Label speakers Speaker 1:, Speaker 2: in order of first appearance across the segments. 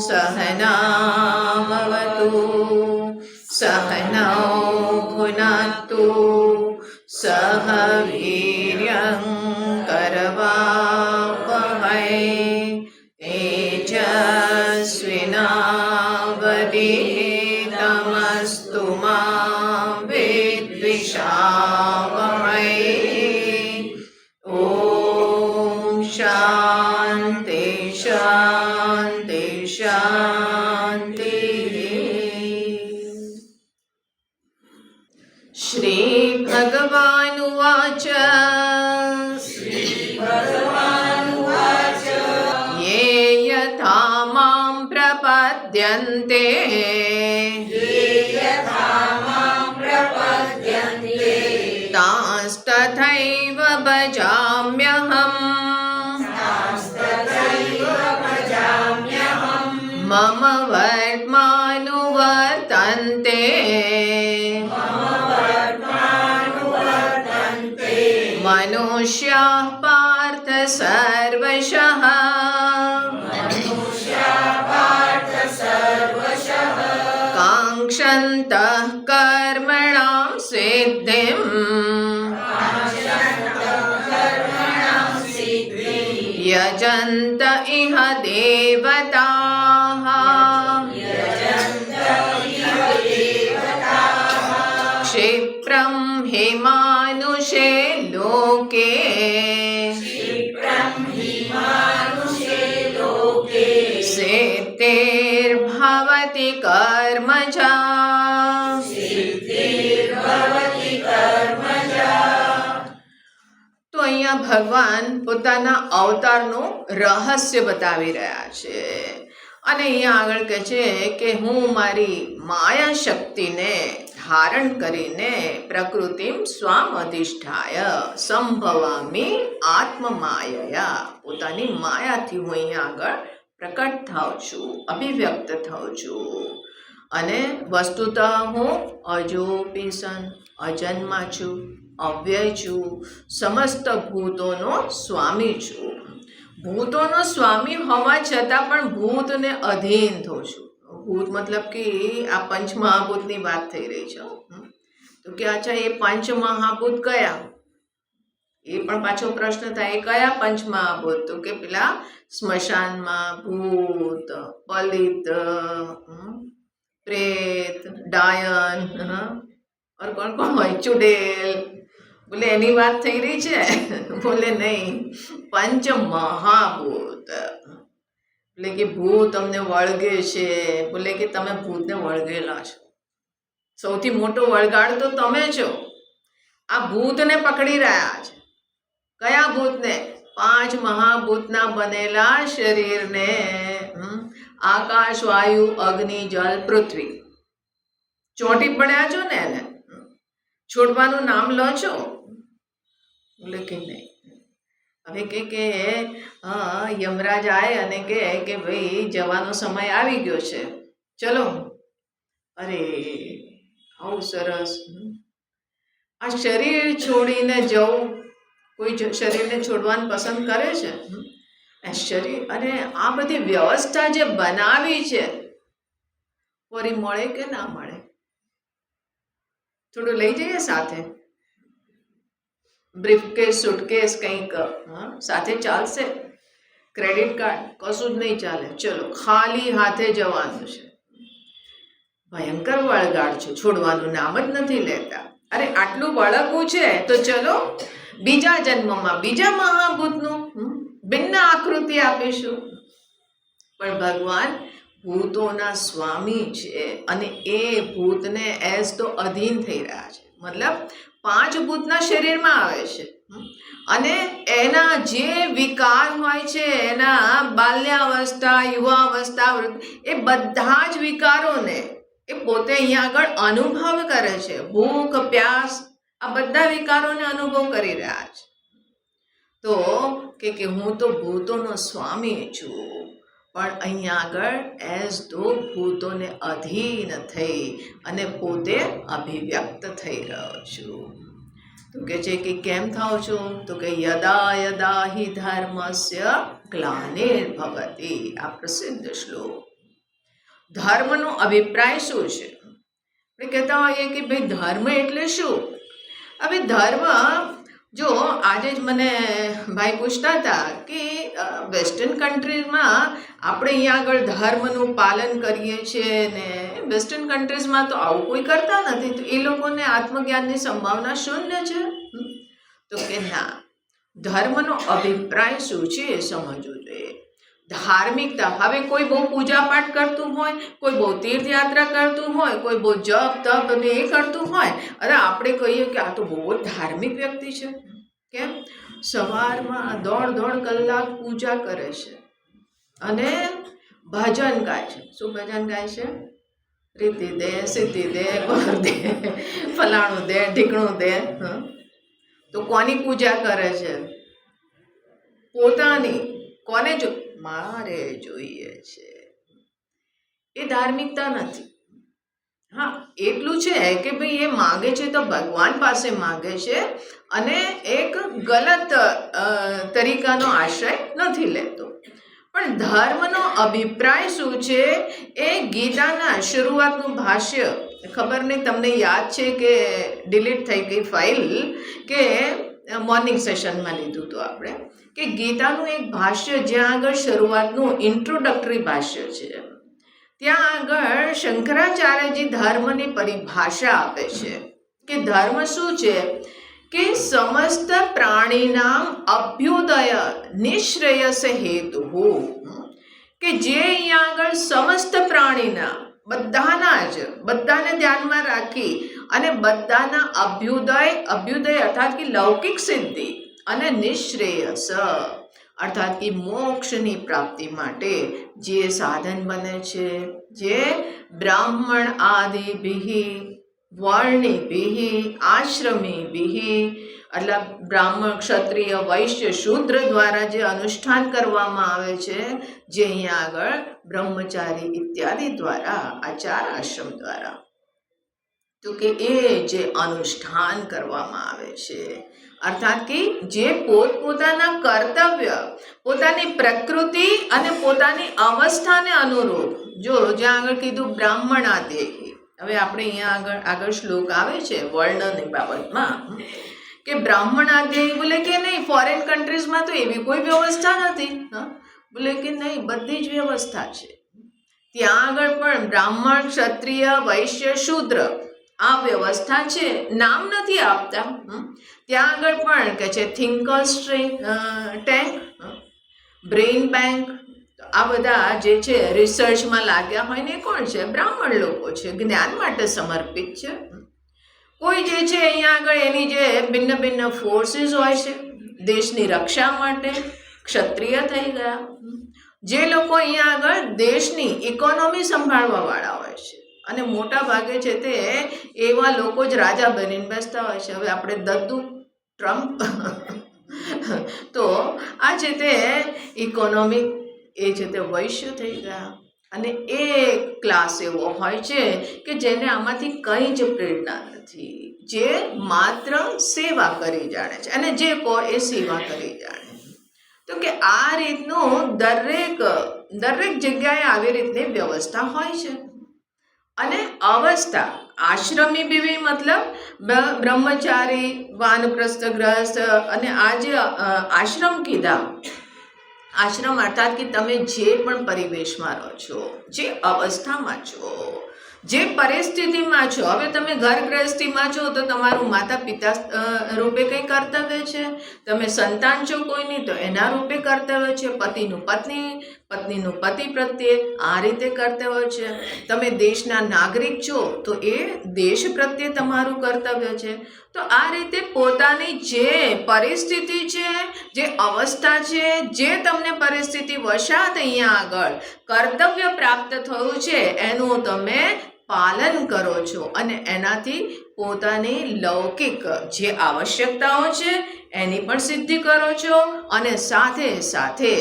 Speaker 1: सहनावतु सहनौ भुनक्तु सह वीर्यं करवावहै तेजस्विनावधीतमस्तु मा विद्विषावहै। ॐ शान्ति शान्ति शान्तिः। श्रीभगवानुवाच ये यथा मां प्रपद्यन्ते तांस्तथैव भजाम्यहम् मम वर्त्मानुवर्तन्ते मनुष्याः पार्थ सर्वशः काङ्क्षन्तः कर्मणां सिद्धिम् यजन्त इह देवताः क्षिप्रं हि मानुषे लोके सिद्धिर्भवति कर्मजा। તો અહીંયા ભગવાન પોતાના અવતારનું રહસ્ય બતાવી રહ્યા છે અને અહીંયા આગળ કહે છે કે હું મારી માયા શક્તિને ધારણ કરીને પ્રકૃતિમ સ્વામધિષ્ઠાય સંભવામી આત્મમાયયા, પોતાની માયાથી હું અહીંયા આગળ પ્રકટ થાઉં છું, અભિવ્યક્ત થાઉં છું અને વસ્તુતઃ હું અજોપી સન, અજન્મા છું, અવ્યય છું, સમસ્ત ભૂતોનો સ્વામી છું. ભૂતોનો સ્વામી હોવા છતાં પણ ભૂતને અધીન થઉં છું. ભૂત મતલબ કે આ પંચમહાભૂતની વાત થઈ રહી છે. તો કે અચ્છા એ પંચમહાભૂત કયા? એ પણ પાછો પ્રશ્ન થાય, એ કયા પંચમહાભૂત? તો કે પેલા સ્મશાનમાં ભૂત, પલિત, પ્રેત, ડાયન और कौन कौन હોય, ચુડેલ, બોલે એની વાત થઈ રહી છે? બોલે નહીં, પંચ મહાભૂત. એટલે કે ભૂત તમને વળગે છે, બોલે કે તમે ભૂતને વળગેલા છો. સૌથી મોટો વળગાડ તો તમે છો. આ ભૂતને પકડી રહ્યા છે. કયા ભૂતને? પાંચ મહાભૂતના બનેલા શરીરને, આકાશ, વાયુ, અગ્નિ, જલ, પૃથ્વી. ચોંટી પડ્યા છો ને એને, છોડવાનું નામ લો છો? બોલે કે નહીં. હવે કે યમરાજ આય અને કે ભાઈ જવાનો સમય આવી ગયો છે, ચલો. અરે આવું સરસ. આ શરીર છોડીને જવું, કોઈ શરીરને છોડવાનું પસંદ કરે છે? શરીર અને આ બધી વ્યવસ્થા જે બનાવી છે, ફરી મળે કે ના મળે? થોડું લઈ જઈએ સાથે, બ્રીફકેસ, સુટકેસ કંઈક સાથે ચાલશે? ક્રેડિટ કાર્ડ કશું જ નહીં ચાલે. ચલો ખાલી હાથે જવાનું છે. ભયંકર વળગાડ છે, છોડવાનું નામ જ નથી લેતા. અરે આટલું વળગવું છે તો ચલો બીજા જન્મમાં બીજા મહાભૂતનું ભિન્ન આકૃતિ આપીશું. પણ ભગવાન ભૂતોના સ્વામી છે અને એ ભૂતને એઝ તો અધીન થઈ રહ્યા છે. મતલબ પાંચ ભૂતના શરીરમાં આવે છે અને એના જે વિકાર હોય છે, એના બાલ્યાવસ્થા, યુવાવસ્થા, એ બધા જ વિકારોને એ પોતે અહીંયા આગળ અનુભવ કરે છે. ભૂખ, પ્યાસ, આ બધા વિકારોને અનુભવ કરી રહ્યા છે. તો કે હું તો ભૂતોનો સ્વામી છું, પણ અહીંયા આગળ એઝ તો ભૂતોને અધીન થઈ અને પોતે અભિવ્યક્ત થઈ રહ્યો છું. તો કે છે કે કેમ થાવ છો? તો કે યદા યદા હિ ધર્મસ્ય ગ્લાનિર્ભવતિ. આ પ્રસિદ્ધ શ્લોક. ધર્મનો અભિપ્રાય શું છે? આપણે કહેતા હોઈએ કે ભાઈ ધર્મ એટલે શું? હવે ધર્મ, જો આજે જ મને ભાઈ પૂછતા હતા કે વેસ્ટર્ન કન્ટ્રીઝમાં આપણે અહીંયા આગળ ધર્મનું પાલન કરીએ છીએ ને વેસ્ટર્ન કન્ટ્રીઝમાં તો આવું કોઈ કરતા નથી, તો એ લોકોને આત્મજ્ઞાનની સંભાવના શૂન્ય છે. તો કે ના, ધર્મનો અભિપ્રાય શું છે એ સમજવું જોઈએ. ધાર્મિકતા, હવે કોઈ બહુ પૂજા પાઠ કરતું હોય, કોઈ બહુ તીર્થયાત્રા કરતું હોય, કોઈ બહુ જપ તપ અને એ કરતું હોય, અને આપણે કહીએ કે આ તો બહુ જ ધાર્મિક વ્યક્તિ છે. કેમ? સવારમાં 1.5 કલાક પૂજા કરે છે અને ભજન ગાય છે. શું ભજન ગાય છે? રીતિ દે, સિદ્ધિ દે, ગોર દે, ફલાણું દે, ઢીકણું દે. તો કોની પૂજા કરે છે? પોતાની. કોને મારે જોઈએ છે. એ ધાર્મિકતા નથી. હા, એટલું છે કે ભાઈ એ માગે છે તો ભગવાન પાસે માગે છે અને એક ગલત તરીકાનો આશ્રય નથી લેતો. પણ ધર્મનો અભિપ્રાય શું છે એ ગીતાના શરૂઆતનું ભાષ્ય, ખબર નહીં તમને યાદ છે કે ડિલીટ થઈ ગઈ ફાઇલ, કે મોર્નિંગ સેશનમાં લીધું હતું આપણે, કે ગીતાનું એક ભાષ્ય જ્યાં આગળ શરૂઆતનું ઇન્ટ્રોડક્ટરી ભાષ્ય છે, ત્યાં આગળ શંકરાચાર્યજી ધર્મની પરિભાષા આપે છે કે ધર્મ શું છે કે સમસ્ત પ્રાણીના અભ્યુદય નિશ્રેયસ હેતુ, કે જે અહીંયા આગળ સમસ્ત પ્રાણીના બધાને ધ્યાનમાં રાખી અને બધાના અભ્યુદય અર્થાત કે લૌકિક સિદ્ધિ અને નિશ્રેયસ અર્થાત કે મોક્ષની પ્રાપ્તિ માટે જે સાધન બને છે, જે બ્રાહ્મણ આદિભિ વર્ણિભિ આશ્રમીભિ, એટલે બ્રાહ્મણ ક્ષત્રિય વૈશ્ય શૂદ્ર દ્વારા જે અનુષ્ઠાન કરવામાં આવે છે, જે અહીંયા આગળ બ્રહ્મચારી ઇત્યાદિ દ્વારા, આચાર આશ્રમ દ્વારા, તો કે એ જે અનુષ્ઠાન કરવામાં આવે છે, અર્થાત કે જે પોતપોતાના કર્તવ્ય, પોતાની પ્રકૃતિ અને પોતાની અવસ્થાને અનુરૂપ, જો જ્યાં આગળ કીધું બ્રાહ્મણાદેહી, હવે આપણે અહીંયા આગળ શ્લોક આવે છે વર્ણની બાબતમાં કે બ્રાહ્મણાદેહી, બોલે કે નહીં ફોરેન કન્ટ્રીઝમાં તો એવી કોઈ વ્યવસ્થા નથી. બોલે કે નહીં, બધી જ વ્યવસ્થા છે. ત્યાં આગળ પણ બ્રાહ્મણ ક્ષત્રિય વૈશ્ય શૂદ્ર આ વ્યવસ્થા છે, નામ નથી આપતા. ત્યાં આગળ પણ કે છે થિંકર્સ ટેન્ક, બ્રેઇન બેંક, આ બધા જે છે રિસર્ચમાં લાગ્યા હોય ને કોણ છે? બ્રાહ્મણ લોકો છે, જ્ઞાન માટે સમર્પિત છે. કોઈ જે છે અહીંયા આગળ એની જે ભિન્ન ભિન્ન ફોર્સીસ હોય છે દેશની રક્ષા માટે, ક્ષત્રિય થઈ ગયા. જે લોકો અહીંયા આગળ દેશની ઇકોનોમી સંભાળવા વાળા હોય છે, અને મોટા ભાગે છે તે એવા લોકો જ રાજા બનીને બેસતા હોય છે. હવે આપણે દદ્દુ ટ્રમ્પ તો આ છે તે ઇકોનોમિક, એ છે તે વૈશ્ય થઈ ગયા. અને એક ક્લાસ એવો હોય છે કે જેને આમાંથી કંઈ જ પ્રેરણા નથી, જે માત્ર સેવા કરી જાણે છે, અને જે કહો એ સેવા કરી જાણે. તો કે આ રીતનું દરેક જગ્યાએ આવી રીતની વ્યવસ્થા હોય છે. અને અવસ્થા આશ્રમી બીવી મતલબ બ્રહ્મચારી, વાનપ્રસ્થગ્રસ્ત, અને આ જે આશ્રમ કીધા, આશ્રમ અર્થાત કે તમે જે પણ પરિવેશમાં રહો છો, જે અવસ્થામાં છો, જે પરિસ્થિતિમાં છો. હવે તમે ઘર ગૃહસ્થીમાં છો તો તમારું માતા પિતા રૂપે કંઈ કર્તવ્ય છે, તમે સંતાન છો કોઈની તો એના રૂપે કર્તવ્ય છે, પતિનું પત્ની, પત્નીનું પતિ પ્રત્યે આ રીતે કર્તવ્ય છે. તમે દેશના નાગરિક છો તો એ દેશ પ્રત્યે તમારું કર્તવ્ય છે. તો આ રીતે પોતાની જે પરિસ્થિતિ છે, જે અવસ્થા છે, જે તમને પરિસ્થિતિ વશાત અહીંયા આગળ કર્તવ્ય પ્રાપ્ત થયું છે એનું તમે પાલન કરો છો, અને એનાથી પોતાની લૌકિક જે આવશ્યકતાઓ છે એની પણ સિદ્ધિ કરો છો, અને સાથે સાથે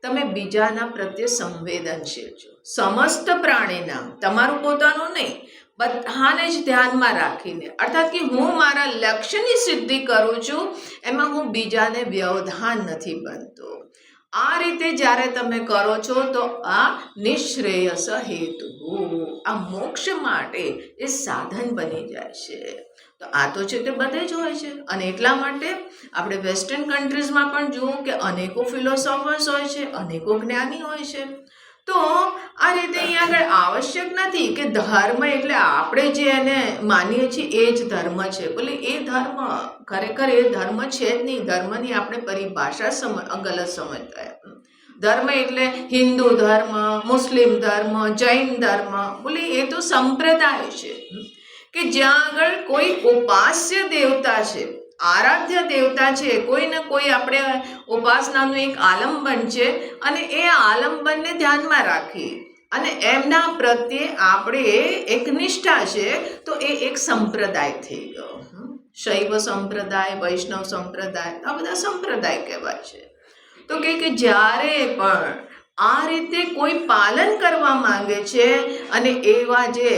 Speaker 1: તમે બીજાના પ્રત્યે સંવેદનશીલ છો. સમસ્ત પ્રાણીના, તમારું પોતાનું નહીં, બધાને જ ધ્યાનમાં રાખીને, અર્થાત કે હું મારા લક્ષ્યની સિદ્ધિ કરું છું, એમાં હું બીજાને વ્યવધાન નથી બનતો. આ રીતે જ્યારે તમે કરો છો તો આ નિશ્રેયસ હેતુ, આ મોક્ષ માટે એ સાધન બની જાય છે. તો આ તો છે તે બધે જ હોય છે. અને એટલા માટે આપણે વેસ્ટર્ન કન્ટ્રીઝમાં પણ જુઓ કે અનેકો ફિલોસોફર્સ હોય છે, અનેકો જ્ઞાની હોય છે. તો આ રીતે અહીંયા આગળ આવશ્યક નથી કે ધર્મ એટલે આપણે જે એને માનીએ છીએ એ જ ધર્મ છે. બોલે એ ધર્મ ખરેખર એ ધર્મ છે જ નહીં. ધર્મની આપણે પરિભાષા ગલત સમજતા. ધર્મ એટલે હિન્દુ ધર્મ, મુસ્લિમ ધર્મ, જૈન ધર્મ, બોલે એ તો સંપ્રદાય છે કે જ્યાં આગળ કોઈ ઉપાસ્ય દેવતા છે, આરાધ્ય દેવતા છે, કોઈ ને કોઈ આપણે ઉપાસનાનું એક આલંબન છે અને એ આલંબનને ધ્યાનમાં રાખી અને એમના પ્રત્યે આપણે એક નિષ્ઠા છે, તો એ એક સંપ્રદાય થઈ ગયો. શૈવ સંપ્રદાય, વૈષ્ણવ સંપ્રદાય, આ બધા સંપ્રદાય કહેવાય છે. તો કે જ્યારે પણ આ રીતે કોઈ પાલન કરવા માંગે છે અને એવા જે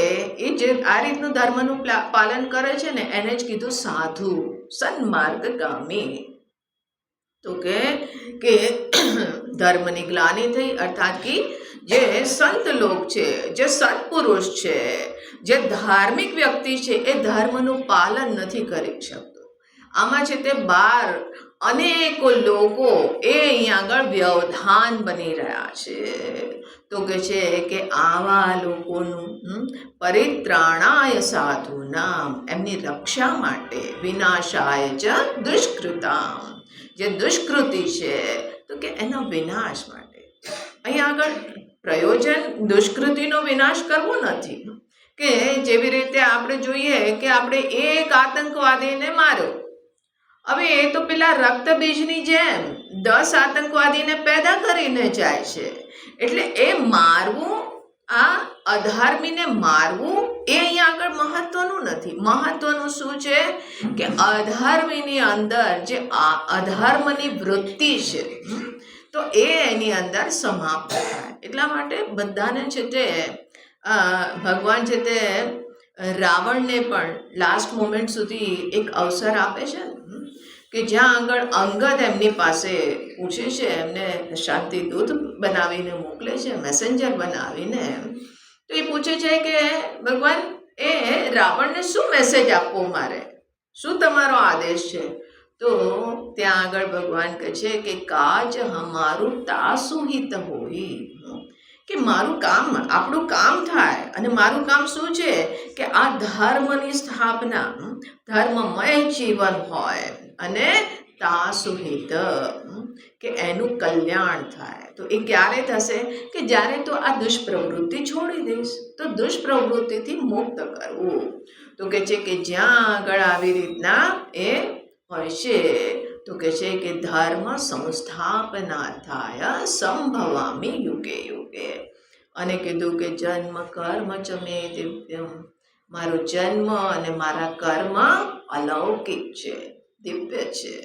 Speaker 1: આ રીતનું ધર્મનું પાલન કરે છે ને એને જ કીધું સાધુ, સન્માર્ગગામી. તો કે ધર્મની ગ્લાનિ થઈ, અર્થાત કે જે સંત લોક છે, જે સત્પુરુષ છે, જે ધાર્મિક વ્યક્તિ છે એ ધર્મનું પાલન નથી કરી શકતો. આમાં છે તે 12 અનેકો લોકો એ અહીંયા આગળ વ્યવધાન બની રહ્યા છે. તો કે છે કે આવા લોકોનું પરિત્રાણાય સાધુનામ, એમની રક્ષા માટે, વિનાશાય જ દુષ્કૃતામ, જે દુષ્કૃતિ છે તો કે એના વિનાશ માટે. અહીંયા આગળ પ્રયોજન દુષ્કૃતિનો વિનાશ કરવો નથી. કે જેવી રીતે આપણે જોઈએ કે આપણે એક આતંકવાદીને માર્યો, હવે એ તો પેલા રક્તબીજની જેમ 10 આતંકવાદીને પેદા કરીને જાય છે. એટલે એ મારવું, આ અધર્મીને મારવું એ અહીંયા આગળ મહત્વનું નથી. મહત્વનું શું છે કે અધર્મીની અંદર જે અધર્મની વૃત્તિ છે તો એ એની અંદર સમાપ્ત થાય. એટલા માટે બધાને છે તે ભગવાન છે તે રાવણને પણ લાસ્ટ મોમેન્ટ સુધી એક અવસર આપે છે કે જ્યાં આગળ અંગદ એમની પાસે પૂછે છે, એમને શાંતિ દૂત બનાવીને મોકલે છે, મેસેન્જર બનાવીને. તો એ પૂછે છે કે ભગવાન એ રાવણને શું મેસેજ આપવો, મારે શું તમારો આદેશ છે? તો ત્યાં આગળ ભગવાન કહે છે કે કાજ હમારું તાસુ હિત હોય, કે મારું કામ, આપણું કામ થાય. અને મારું કામ શું છે કે આ ધર્મની સ્થાપના, ધર્મમય જીવન હોય અને તાસુહિત, કે એનું કલ્યાણ થાય. તો એ ક્યારે થશે કે જ્યારે તો આ દુષ્પ્રવૃત્તિ છોડી દઈશ, તો દુષ્પ્રવૃત્તિથી મુક્ત કરવું. તો કે છે કે જ્યાં આગળ આવી રીતના એ હોય છે તો કે છે કે ધર્મ સંસ્થાપનાર્થાય સંભવામી યુગે યુગે. અને કીધું કે જન્મ કર્મ ચ મે દિવ્યમ, મારો જન્મ અને મારા કર્મ અલૌકિક છે, દિવ્ય છે.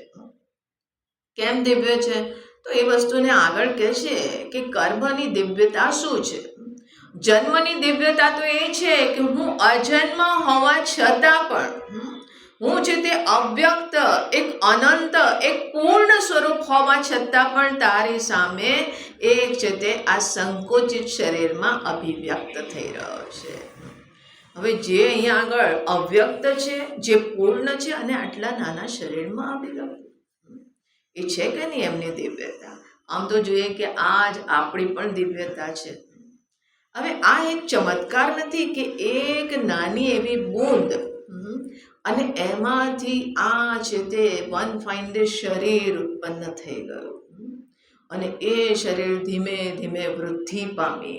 Speaker 1: કેમ દિવ્ય છે? તો એ વસ્તુને આગળ કહે છે કે કર્મની દિવ્યતા શું છે. જન્મની દિવ્યતા તો એ છે કે હું અજન્મ હોવા છતાં પણ હું છે તે અવ્યક્ત, એક અનંત, એક પૂર્ણ સ્વરૂપ હોવા છતાં પણ તારી સામે એક છે તે આ સંકોચિત શરીરમાં અભિવ્યક્ત થઈ રહ્યો છે. હવે જે અહીંયા આગળ અવ્યક્ત છે, જે પૂર્ણ છે અને આટલા નાના શરીરમાં અભિવ્યક્ત, એ છે કે નહીં એમની દિવ્યતા? આમ તો જોઈએ કે આ જ આપણી પણ દિવ્યતા છે. હવે આ એક ચમત્કાર નથી કે એક નાની એવી બૂંદ અને એમાંથી આ છે તે વન ફાઇન ડે શરીર ઉત્પન્ન થઈ ગયું અને એ શરીર ધીમે ધીમે વૃદ્ધિ પામી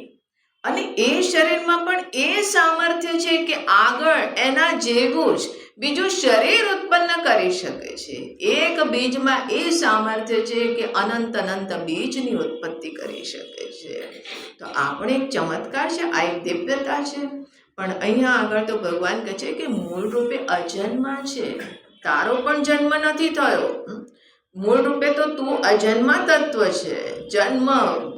Speaker 1: અને એ શરીરમાં પણ એ સામર્થ્ય છે કે આગળ એના જેવું જ બીજું શરીર ઉત્પન્ન કરી શકે છે. એક બીજમાં એ સામર્થ્ય છે કે અનંત અનંત બીજની ઉત્પત્તિ કરી શકે છે. તો આ પણ એક ચમત્કાર છે, આ એક દિવ્યતા છે. પણ અહીંયા આગળ તો ભગવાન કહે છે કે મૂળ રૂપે અજન્મા છે, તારો પણ જન્મ નથી થયો. મૂળ રૂપે તો તું અજન્મા તત્વ છે, જન્મ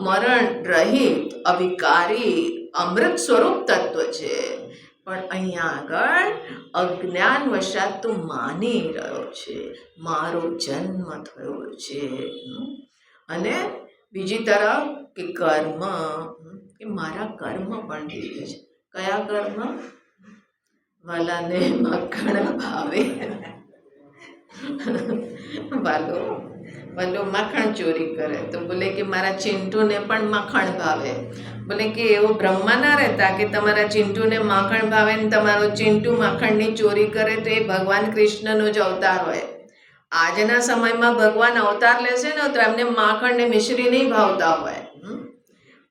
Speaker 1: મરણ રહિત અવિકારી અમૃત સ્વરૂપ તત્વ છે. પણ અહીંયા આગળ અજ્ઞાન વશાત તું માની રહ્યો છે મારો જન્મ થયો છે અને બીજી તરફ કે કર્મ, કે મારા કર્મ પણ દિવ્ય છે. કયા કર્મ? વાલાને માખણ ભાવે. વાલો માખણ ચોરી કરે તો બોલે કે મારા ચિંટુને પણ માખણ ભાવે. બોલે કે એવું બ્રહ્મા ના રહેતા કે તમારા ચિંટુને માખણ ભાવે ને તમારો ચિંટુ માખણની ચોરી કરે તો એ ભગવાન કૃષ્ણનો જ અવતાર હોય. આજના સમયમાં ભગવાન અવતાર લેશે ને તો એમને માખણ ને મિશ્રી નહીં ભાવતા હોય.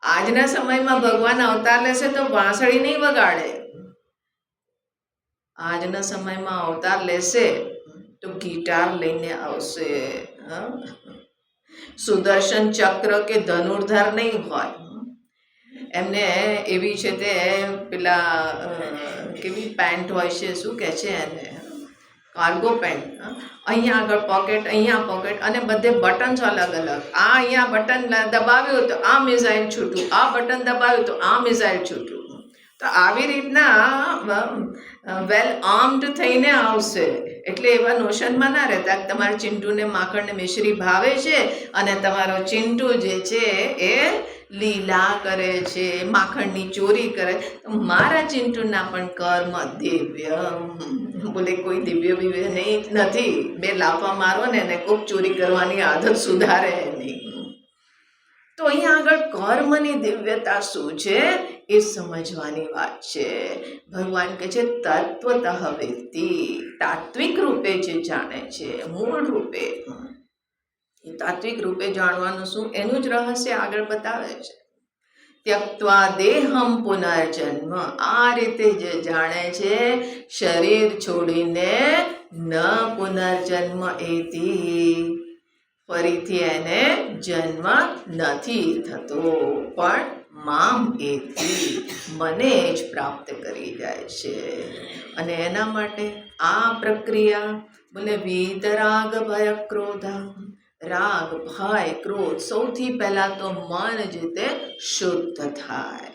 Speaker 1: આજના સમયમાં ભગવાન અવતાર લેશે તો વાંસળી નહીં વગાડે. આજના સમયમાં અવતાર લેશે તો ગિટાર લઈને આવશે. સુદર્શન ચક્ર કે ધનુર્ધર નહીં હોય. એમને એવી છે તે પેલા કેવી પેન્ટ હોય છે, શું કહે છે એને, કાર્ગો પેન્ટ. અહીંયા આગળ પોકેટ, અહીંયા પોકેટ અને બધે બટન્સ અલગ અલગ. આ અહીંયા બટન દબાવ્યું તો આ મિસાઇલ છૂટું, આ બટન દબાવ્યું તો આ મિસાઇલ છૂટું. તો આવી રીતના વેલ આર્મ્ડ થઈને આવશે. એટલે એવા નોશનમાં ના રહેતા કે તમારા ચિંટુને માખણ ને મિશ્રી ભાવે છે અને તમારો ચિંટુ જે છે એ લીલા કરે છે, માખણની ચોરી કરે. તો મારા ચિંટુના પણ કર્મ દિવ્ય. બોલે કોઈ દિવ્ય બિવ્ય નહીં નથી. બે લાફા મારો ને એને કોક ચોરી કરવાની આદત સુધારે નહીં. તો અહીંયા આગળ કર્મની દિવ્યતા શું છે એ સમજવાની વાત છે. ભગવાન કહે છે તત્વતઃ વેત્તિ, તાત્વિક રૂપે જે જાણે છે, મૂળ રૂપે. એ તાત્વિક રૂપે જાણવાનું શું એનું જ રહસ્ય આગળ બતાવે છે. ત્યક્ત્વા દેહમ પુનર્જન્મ, આ રીતે જે જાણે છે શરીર છોડીને ન પુનર્જન્મ એતિ, ફરીથી એને જન્મ નથી થતો, પણ મામ એથી, મને જ પ્રાપ્ત કરી જાય છે. અને એના માટે આ પ્રક્રિયા બોલે વીતરાગ ભય ક્રોધ. રાગ, ભય, ક્રોધ, સૌથી પહેલા તો મન જે તે શુદ્ધ થાય.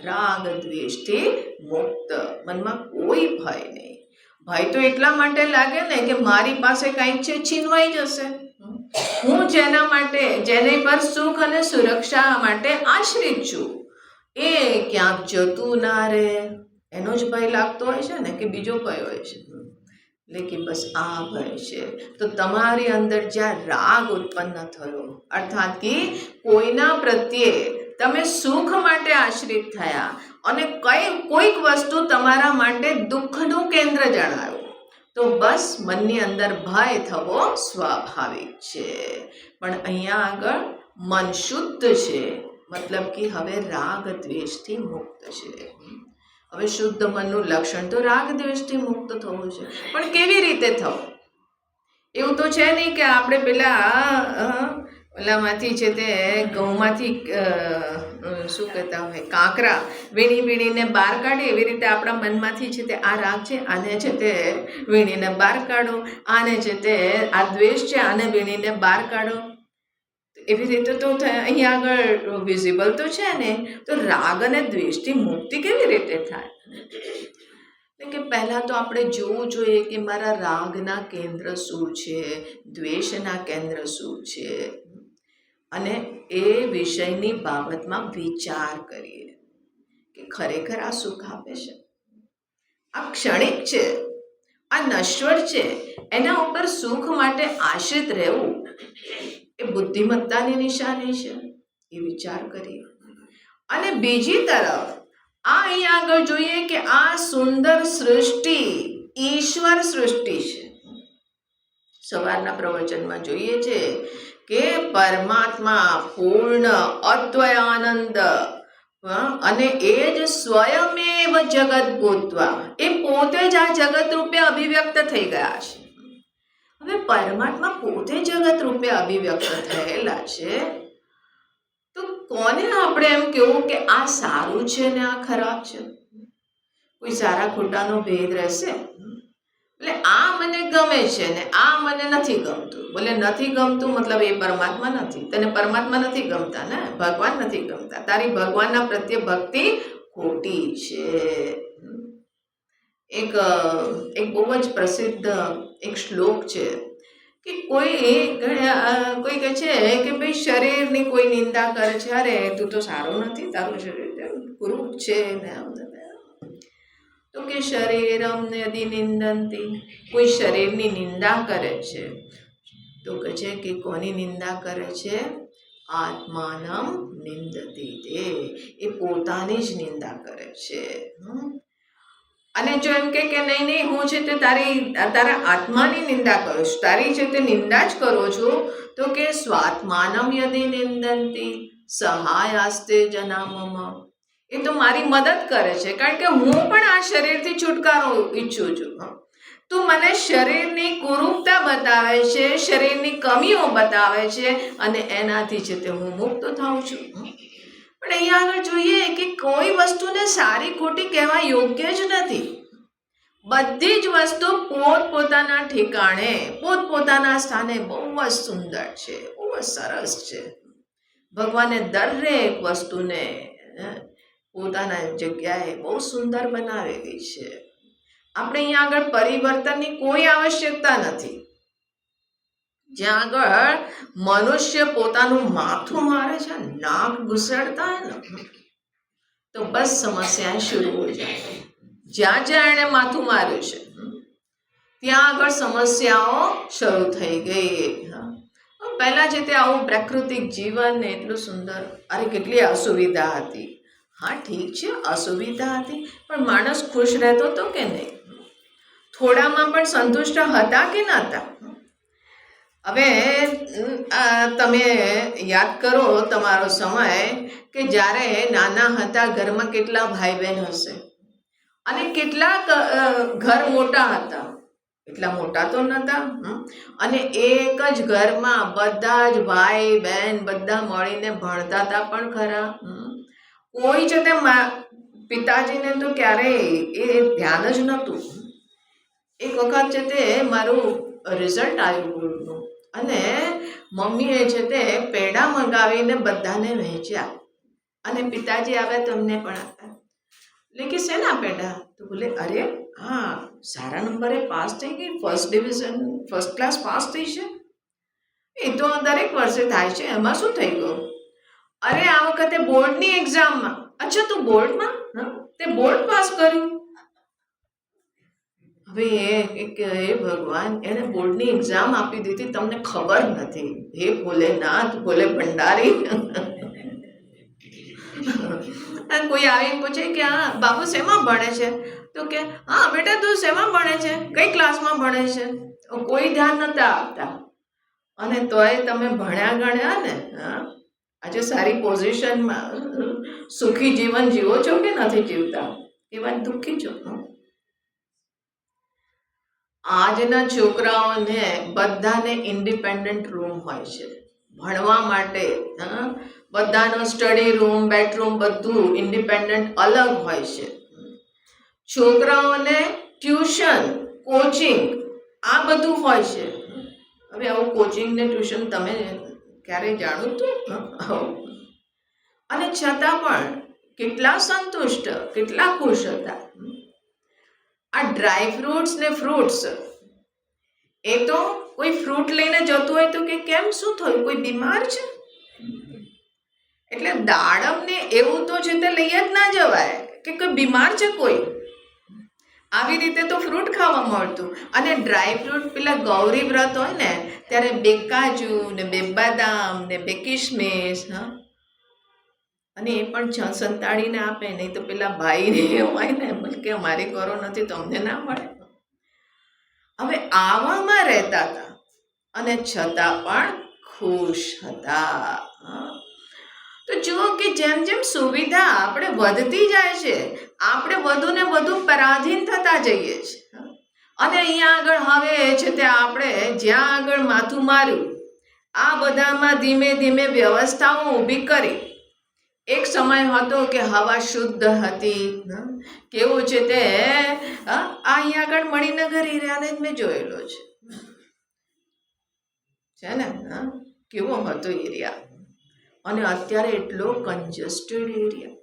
Speaker 1: રાગ દ્વેષથી મુક્ત, મનમાં કોઈ ભય નહીં. ભય તો એટલા માટે લાગે ને કે મારી પાસે કંઈક છે છીનવાઈ જશે. હું જેના માટે, જેની પર સુખ અને સુરક્ષા માટે આશ્રિત છું, એ ક્યાંક જતું ના રહે, એનો જ ભય લાગતો હોય છે ને, કે બીજો ભય હોય છે. એટલે કે બસ આ ભય છે. તો તમારી અંદર જ્યાં રાગ ઉત્પન્ન થયો, અર્થાત કે કોઈના પ્રત્યે તમે સુખ માટે આશ્રિત થયા અને કોઈક વસ્તુ તમારા માટે દુઃખનું કેન્દ્ર જણાયું, તો બસ મનની અંદર ભય થવો સ્વાભાવિક છે. પણ અહીંયા આગળ મન શુદ્ધ છે, મતલબ કે હવે રાગ દ્વેષથી મુક્ત છે. હવે શુદ્ધ મનનું લક્ષણ તો રાગ દ્વેષથી મુક્ત થવું છે. પણ કેવી રીતે થવું? એવું તો છે નહીં કે આપણે પેલામાંથી છે તે ઘઉંમાંથી શું કહેતા હોય કાંકરા વીણીને બહાર કાઢે, એવી રીતે આપણા મનમાંથી છે તે આ રાગ છે આને છે તે વીણીને બહાર કાઢો, આને છે તે આ દ્વેષ છે આને વીણીને બહાર કાઢો. એવી રીતે તો અહીંયા આગળ વિઝિબલ તો છે ને. તો રાગ અને દ્વેષથી મુક્તિ કેવી રીતે થાય? કે પહેલાં તો આપણે જોવું જોઈએ કે મારા રાગના કેન્દ્ર શું છે, દ્વેષના કેન્દ્ર શું છે, અને એ વિષયની બાબતમાં વિચાર કરીએ કે ખરેખર આ સુખ આપે છે, આ ક્ષણિક છે, આ નશ્વર છે, એના ઉપર સુખ માટે આશ્રિત રહેવું એ બુદ્ધિમત્તાની નિશાની છે. એ વિચાર કરીએ. અને બીજી તરફ અહીં આગળ જોઈએ કે આ સુંદર સૃષ્ટિ ઈશ્વર સૃષ્ટિ છે. સવારના પ્રવચનમાં જોઈએ છે કે પરમાત્મા પૂર્ણ અદ્વયાનંદ અને એ જ સ્વયમેવ જગત ભૂત્વા, એ પોતે જ આ જગત રૂપે અભિવ્યક્ત થઈ ગયા છે. હવે પરમાત્મા પોતે જગત રૂપે અભિવ્યક્ત થયેલા છે, તો કોને આપણે એમ કહેવું કે આ સારું છે ને આ ખરાબ છે? કોઈ સારા ખોટાનો ભેદ રહેશે? એટલે આ મને ગમે છે ને આ મને નથી ગમતું. બોલે નથી ગમતું મતલબ એ પરમાત્મા નથી. તને પરમાત્મા નથી ગમતા ને, ભગવાન નથી ગમતા, તારી ભગવાનના પ્રત્યે ભક્તિ ખોટી છે. એક બહુ જ પ્રસિદ્ધ એક શ્લોક છે કે કોઈ કહે છે કે ભાઈ શરીરની કોઈ નિંદા કરે છે, અરે તું તો સારો નથી, તારું શરીર કુરૂપ છે ને, તો કે શરીરમ યદિ નિંદંતી, કોઈ શરીરની નિંદા કરે છે તો કહે છે કે કોની નિંદા કરે છે? આત્માનમ નિંદતી તે, એ પોતાની જ નિંદા કરે છે. અને જો એમ કે નહીં હું છે તે તારા આત્માની નિંદા કરું છું, તારી છે તે નિંદા જ કરું છું, તો કે સ્વાત્માનમ યદિ નિંદંતી સહાયાસ્તે જના મમ, એ તો મારી મદદ કરે છે, કારણ કે હું પણ આ શરીરથી છુટકારો ઈચ્છું છું. તું મને શરીરની કુરૂપતા બતાવે છે, શરીરની કમીઓ બતાવે છે, અને એનાથી છે તે હું મુક્ત થાઉં છું. પણ અહીંયા આગળ જોઈએ કે કોઈ વસ્તુને સારી ખોટી કહેવા યોગ્ય જ નથી. બધી જ વસ્તુ પોતપોતાના ઠેકાણે, પોતપોતાના સ્થાને બહુ જ સુંદર છે, બહુ જ સરસ છે. ભગવાને દરેક વસ્તુને પોતાના જગ્યાએ બહુ સુંદર બનાવેલી છે. આપણે અહીંયા આગળ પરિવર્તનની કોઈ આવશ્યકતા નથી. જ્યાં આગળ મનુષ્ય પોતાનું માથું મારે છે, નાક ઘુસડતા હોય ને, તો બસ સમસ્યા શરૂ હો જાય. જ્યાં જ્યાં એણે માથું માર્યું છે ત્યાં આગળ સમસ્યાઓ શરૂ થઈ ગઈ. પહેલા છે તે આવું પ્રાકૃતિક જીવન ને એટલું સુંદર, અરે કેટલી અસુવિધા હતી. હા ઠીક છે, અસુવિધા હતી, પણ માણસ ખુશ રહેતો હતો કે નહીં? થોડામાં પણ સંતુષ્ટ હતા કે નહોતા? હવે તમે યાદ કરો તમારો સમય કે જ્યારે નાના હતા, ઘરમાં કેટલા ભાઈ બહેન હશે, અને કેટલા ઘર મોટા હતા. એટલા મોટા તો નહોતા, અને એક જ ઘરમાં બધા જ ભાઈ બહેન બધા મળીને ભણતા હતા પણ ખરા. કોઈ છે તે પિતાજીને તો ક્યારેય એ ધ્યાન જ નહોતું. એક વખત છે તે મારું રિઝલ્ટ આવ્યું બોર્ડનું, અને મમ્મીએ છે તે પેડા મંગાવીને બધાને વહેંચ્યા, અને પિતાજી આવ્યા તો અમને પણ આપ્યા. એટલે કે શેના પેડા? તો બોલે અરે હા, સારા નંબરે પાસ થઈ ગઈ, ફર્સ્ટ ક્લાસ પાસ થઈ છે. એ તો દરેક વર્ષે થાય છે, એમાં શું થઈ ગયું? અરે આ વખતે બોર્ડની એક્ઝામમાં. અચ્છા તું બોર્ડમાં? તે બોર્ડ પાસ કર્યું? હવે હે ભગવાન, એને બોર્ડની એક્ઝામ આપી દીધી, તમને ખબર નથી. હે ભોલેનાથ, ભોલે ભંડારી. કોઈ આવીને પૂછે કે હા બાબુ શેમાં ભણે છે? તો કે હા બેટા તું શેમાં ભણે છે, કઈ ક્લાસમાં ભણે છે? કોઈ ધ્યાન નતા આપતા. અને તોય તમે ભણ્યા ગણ્યા ને, આજે સારી પોઝિશનમાં સુખી જીવન જીવો છો કે નથી જીવતા? એ વાત દુઃખી છો. આજના છોકરાઓને બધાને ઇન્ડિપેન્ડન્ટ રૂમ હોય છે ભણવા માટે. બધાનો સ્ટડી રૂમ, બેડરૂમ બધું ઇન્ડિપેન્ડન્ટ અલગ હોય છે. છોકરાઓને ટ્યુશન, કોચિંગ આ બધું હોય છે. હવે આવું કોચિંગ ને ટ્યુશન તમે ક્યારે જાણ્યું હતું? અને છતાં પણ કેટલા સંતુષ્ટ, કેટલા ખુશ હતા. આ ડ્રાય ફ્રૂટ્સ ને ફ્રૂટ્સ, એ તો કોઈ ફ્રૂટ લઈને જતું હોય તો કે કેમ શું થયું, કોઈ બીમાર છે? એટલે દાડમ ને એવું તો છે તે લઈ જ ના જવાય કે કોઈ બીમાર છે કોઈ. આવી રીતે તો ફ્રૂટ ખાવા મળતું. અને ડ્રાય ફ્રૂટ પેલા ગૌરી વ્રત હોય ને ત્યારે 2 કાજુ ને 2 બદામ ને 2 કિશમિશ, અને એ પણ સંતાડીને આપે, નહીં તો પેલા ભાઈને હોય ને કે અમારી કરો નથી તો અમને ના મળે. હવે આવામાં રહેતા હતા અને છતાં પણ ખુશ હતા. તો જુઓ કે જેમ જેમ સુવિધા આપણે વધતી જાય છે, આપણે વધુ ને વધુ પરાધીન થતા જઈએ છીએ. અને અહીંયા આગળ હવે છે તે આપણે જ્યાં આગળ માથું માર્યું, આ બધામાં ધીમે ધીમે વ્યવસ્થાઓ ઊભી કરી. એક સમય હતો કે હવા શુદ્ધ હતી. કેવું છે તે અહીંયા આગળ મણિનગર એરિયાને જ મેં જોયેલો છે ને, કેવો હતો એરિયા. અને અત્યારે એટલો કન્જેસ્ટેડ એરિયા.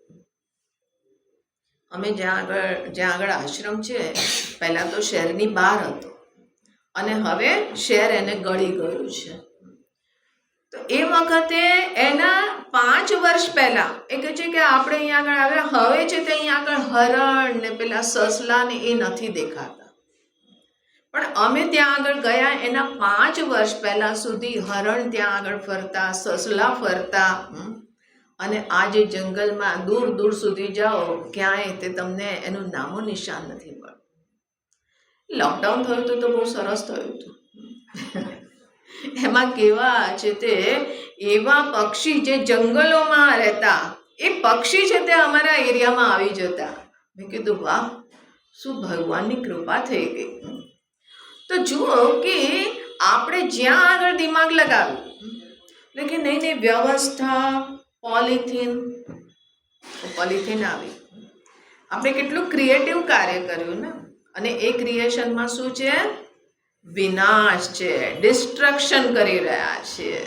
Speaker 1: અમે જ્યાં આગળ આશ્રમ છે પહેલાં તો શહેરની બહાર હતો, અને હવે શેર એને ગળી ગયું છે. તો એ વખતે એના 5 વર્ષ પહેલા એ કહે છે કે આપણે અહીંયા આગળ આવ્યા, હવે છે તે અહીંયા આગળ હરણ ને પેલા સસલા ને એ નથી દેખાતા, પણ અમે ત્યાં આગળ ગયા એના 5 વર્ષ પહેલા સુધી હરણ ત્યાં આગળ ફરતા, સસલા ફરતા, અને આ જે જંગલમાં દૂર દૂર સુધી જાઓ ક્યાંય તે તમને એનું નામો નિશાન નથી મળતું. લોકડાઉન થયું હતું તો બહુ સરસ થયું હતું. એમાં કેવા છે તે એવા પક્ષી જે જંગલોમાં રહેતા એ પક્ષી છે તે અમારા એરિયામાં આવી જતા. મેં કીધું વાહ, શું ભગવાનની કૃપા થઈ ગઈ. તો જુઓ કે આપણે જ્યાં આગળ દિમાગ લગાવ્યું એટલે કે નહીં નહીં વ્યવસ્થા, પોલિથીન આવી, આપણે કેટલું ક્રિએટિવ કાર્ય કર્યું ને. અને એ ક્રિએશનમાં શું છે? વિનાશ છે, ડિસ્ટ્રક્શન કરી રહ્યા છીએ.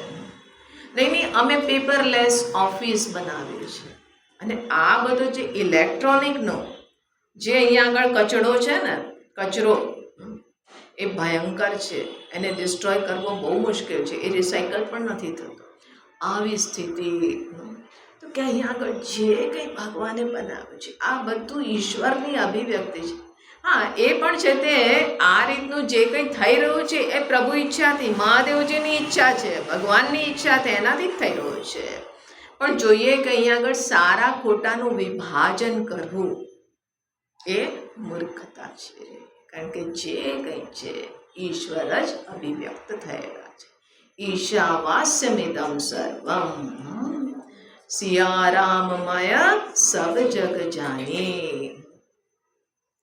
Speaker 1: નહીં અમે પેપરલેસ ઓફિસ બનાવી છે. અને આ બધો જે ઇલેક્ટ્રોનિકનો જે અહીંયા આગળ કચરો છે ને, કચરો એ ભયંકર છે, એને ડિસ્ટ્રોય કરવો બહુ મુશ્કેલ છે, એ રિસાયકલ પણ નથી થતો. આવી સ્થિતિ તો કે અહીંયા આગળ જે કંઈ ભગવાને બનાવ્યું છે આ બધું ઈશ્વરની અભિવ્યક્તિ છે. હા, એ પણ છે તે આ રીતનું જે કંઈ થઈ રહ્યું છે એ પ્રભુ ઈચ્છાથી, મહાદેવજીની ઈચ્છા છે, ભગવાનની ઈચ્છા છે, એનાથી જ થઈ રહ્યું છે. પણ જોઈએ કે અહીંયા આગળ સારા ખોટાનું વિભાજન કરવું એ મૂર્ખતા છે. કારણ કે જે કંઈ છે ઈશ્વર જ અભિવ્યક્ત થયેલા છે. ઈશાવાસ્યમિદં સર્વમ સિયારામમય સબ જગ જાને.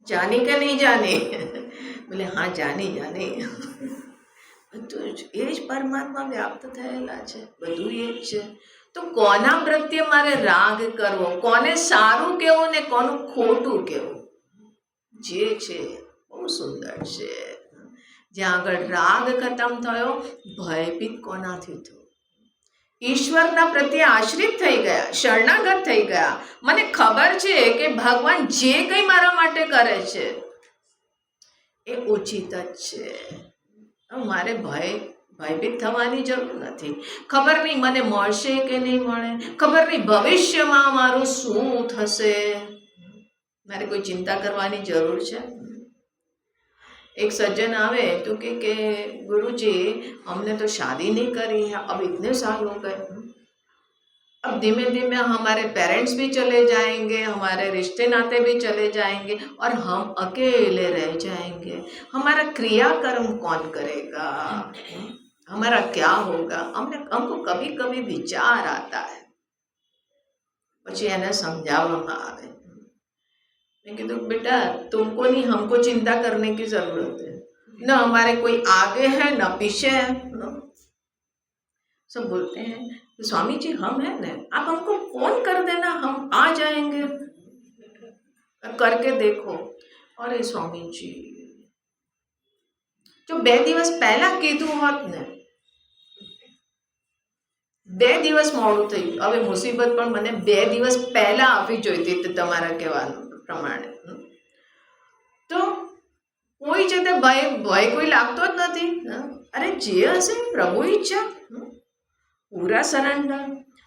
Speaker 1: જાની કે નહીં જાને? બોલે હા, જાની. બધું જ એ જ પરમાત્મા વ્યાપ્ત થયેલા છે, બધું એ જ છે. તો કોના પ્રત્યે મારે રાગ કરવો, કોને સારું કહેવું ને કોનું ખોટું કહેવું, જે છે બહુ સુંદર છે. જ્યાં આગળ રાગ ખતમ થયો, ભયભીત કોનાથી થયો? ઈશ્વરના પ્રત્યે આશ્રિત થઈ ગયા, શરણાગત થઈ ગયા. મને ખબર છે કે ભગવાન જે કંઈ મારા માટે કરે છે એ ઉચિત જ છે. મારે ભયભીત થવાની જરૂર નથી. ખબર નહીં મને મળશે કે નહીં મળે, ખબર નહીં ભવિષ્યમાં મારું શું થશે, મારે કોઈ ચિંતા કરવાની જરૂર છે? एक सज्जन आवे तो कि गुरुजी हमने तो शादी नहीं करी है, अब इतने साल हो गए, अब धीमे धीमे हमारे पेरेंट्स भी चले जाएंगे, हमारे रिश्ते नाते भी चले जाएंगे और हम अकेले रह जाएंगे. हमारा क्रियाकर्म कौन करेगा, हमारा क्या होगा? हमको कभी कभी विचार आता है. પછી એને समझावવામાં આવે. मैं कहती हूँ बेटा तुमको नहीं, हमको चिंता करने की जरूरत है. न हमारे कोई आगे है न पीछे है. सब बोलते हैं स्वामी जी हम हैं ना, आप हमको फोन कर देना, हम आ जाएंगे, करके देखो. अरे स्वामी जी जो 2 દિવસ પહેલા કીધું હોત ને, 2 દિવસ મોડું થયું. હવે મુસીબત પણ મને 2 દિવસ પહેલા આપવી જોઈતી હતી તમારા કહેવાનું પ્રમાણે. તો કોઈ જતે ભય કોઈ લાગતો જ નથી. અરે જે હશે પ્રભુ ઈચ્છા, પૂરા સરેન્ડર.